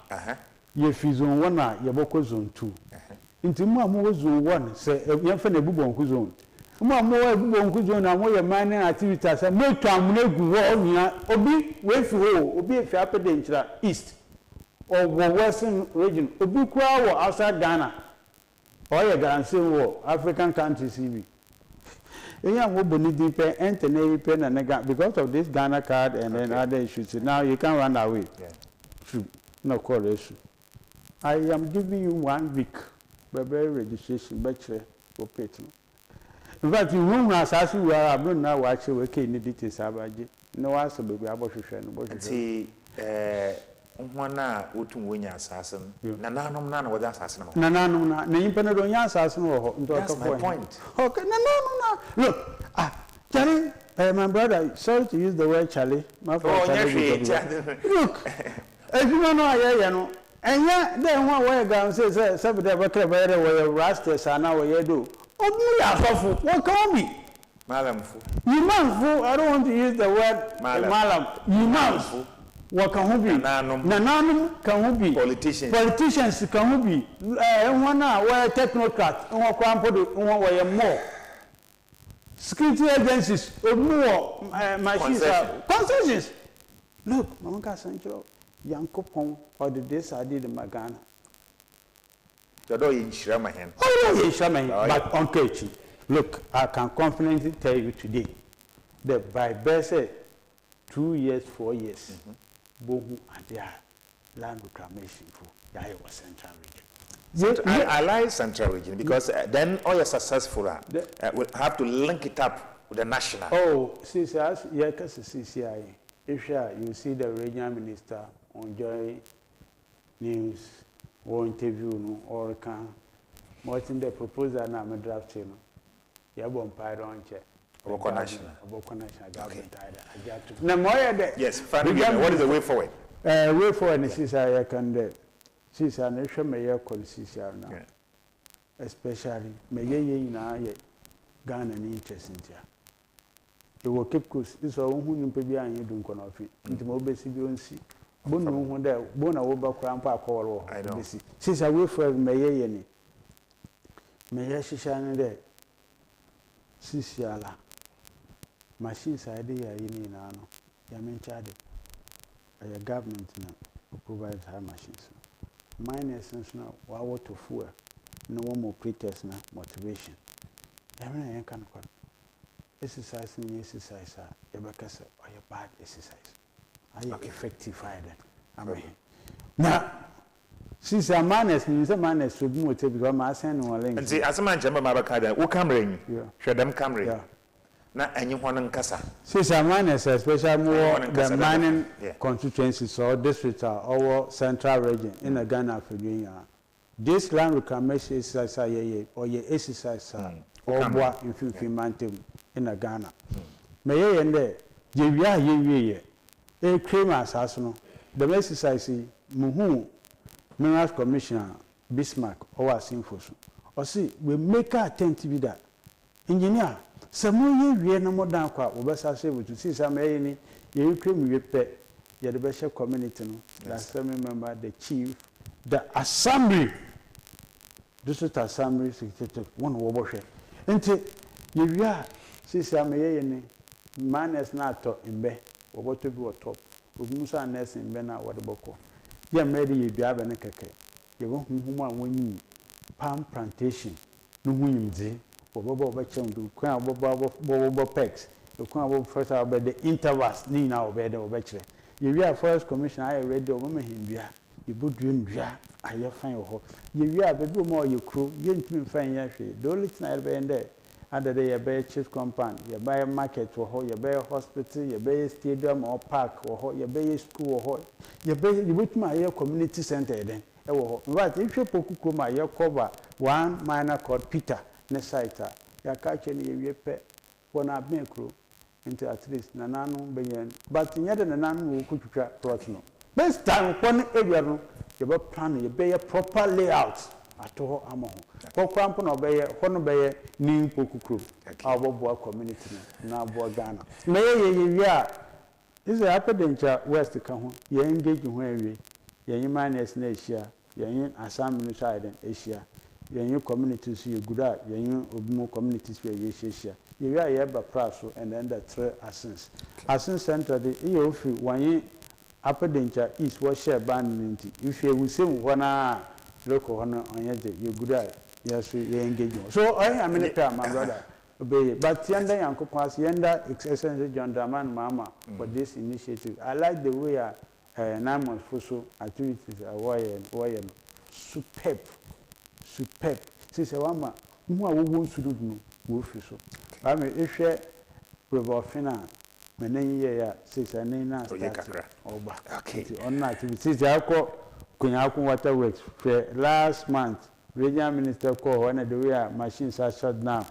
1 ye fi zone 1 na ye boko zone 2 into mu amu zone 1 say ye fa na bubonku zone mu amu bubonku zone na mo ye mining activities say mo to amu na gu ho nia obi we fi ho obi e fi apede nchira east or western region obi kwa wo outside Ghana or ye garancy wo African countries ibi enya wo boni dipe entene ipe na nega because of this Ghana card and then other issues now you can run away true no call issue I am giving you 1 week baby registration bachelor expropriate. In fact, you won't assess you are now watching we can need it sabaji. No answer baby about to see Wana utum winya assassin. Nananum nana with assassin. Nananum na impenedonia assassin or that's my point. Okay, no. Look, Charlie, my brother, sorry to use the word Charlie. My friend, look, if you don't know, and yet, then one way down says, somebody ever clever where rastas are now where you do. Oh, what call me? Malam, you man, I don't want to use the word Malam. You man. What can we be? Nananum can we be? Politicians can we be? One where technocrat, and what can put it where more. Security agencies, more machines, concessions. Look, Mamma Sancho, Yanko Pong, or the days I did in Magana. You're in Sherman. Oh, yes, Sherman, but on Kachi. Look, I can confidently tell you today that by best 2 years, 4 years, Bogu and their land reclamation for the Iowa Central Region. I like Central Region because then all your successful will have to link it up with the national. Oh, CCS, yeah, because CCI. If you see the regional minister on Joy News or interview or can what's in the proposal now I'm drafting. You have one pyro on chair. About national government. Okay. Yes, finally, what is the way forward? Way forward is CCI can do. CCI nation may call CCI now. Especially may na Ghana interest in here. You will keep course. This is all who you pay and you don't come off it. Into mobile CBNC. Bono one there, Bona over Crampa call. I don't see. Since I will for May any. May I shine there? Sisiala. Machines idea in Nano. Yamin Chade. A government now provides high machines. Mine essence now, wow to fuel. No more pretext now, motivation. Yamin can call. Exercise and exercise are your bad exercise. Are you effective either? I mean, now, since a man is to move to become a son or link. And see, as a man, Jemma Mabakada, who come ring, show them come ring. Not anyone in Casa. Since a man is especially more the mining constituencies or districts or central region in the Ghana for Guinea. This land reclamation exercise or your exercise or what in 15 months in Ghana. May I end there? You a cream assassin. The exercise Muhu, Minerals Commissioner Bismarck or Sinfosu. Or see, we make our attempt to be that. Engineer, some more year no more than quite over able to see some any you cream you pet. You're the best community. That's the member, the chief, the assembly. This is the assembly secretary, one watershed. Until you are, see some any man is not taught in bed or what to be a top. Musa nurse in Bena what the boko. You made you be having a cake. You won't when you palm plantation, no windy, or Bobo Bachon do crown Bobo Pex, the crown first about the intervals, Nina or bed or bachelor. You are first commission, I read the woman in Bia, you put dream Bia, I have fine or you are the more you crew, you didn't find your shade, the only thing I'll be in there. Under the buy chief compound, you buy a market or you buy a hospital, you buy a stadium or park or you buy a school or you buy you put my community center then. But if you put my cover one minor called Peter, Nesita, you catch any pet when I make crew into at least Nanano Bayan, but in yet an will could Rotno. Best time one area you plan, you buy a proper layout. Ato amo ko kwampo na obeye ni pokukru abobo community na abo Ghana me ye is a hapedencha west ka ho ye engage ho awie ye minus na Asia ye assembly side Asia ye communities ye guda ye obumo communities ye Asia ye ba praso and then the three Assins center the ye ofi wan hapedencha is what share band if you will say wana local honor on you good yes, we engage. So I am in a my brother. Obey, but Yanda Uncle Pass Yanda Excellency John Daman Mama for this initiative. I like the way 9 months for so activities are superb. Since a woman mu a wo nsudu no wo fi so ba me ehwe probofina menen ye ya sisa na start oba okay on activity akọ kunyakun water works for last month regional minister call when the way machines are shut down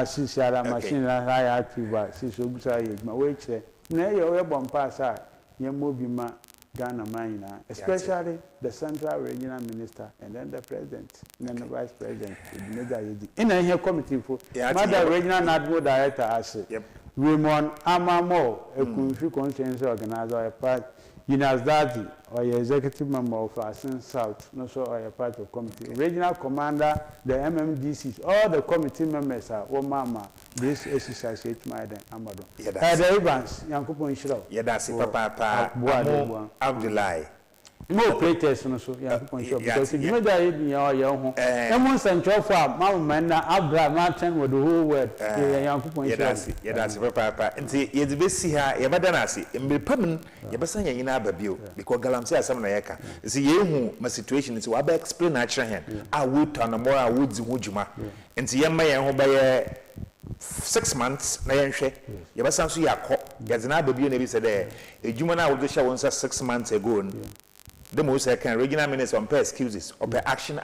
sisiara machine high active sisi ogusa yejma we kire na ye we bompa sa ye mobi ma Ghana man, especially the central regional minister and then the president and then the vice president. In a here committee for Mother Regional Admiral Director as Raymond Amamo, a country conscience organizer, a part Daddy or your executive member of Asin South, no so or a part of committee. Regional commander, the MMDCs, all the committee members are Mama, this exercise Maiden Amado. The Evans, Yankupon Shiro. That's Papa Abdullah. No playtest no so Yankupon Shiro because if you made that in your young and once and for Mama Abdullah Martin with the whole word Yankupon Shiro. That's Papa. And see, you'd be see her, Yabadanasi, and be permanent, Yabasanya in Ababio, because Galamsia Samanaka. See, you, my situation is what I explain natural. I would on a more woods in Wujuma. And see, Yamma by 6 months, Nayanshe, Yabasansu Yako, there's another baby, and said, a Jumana would show once 6 months ago. The most I can regional minister on per excuses or per action.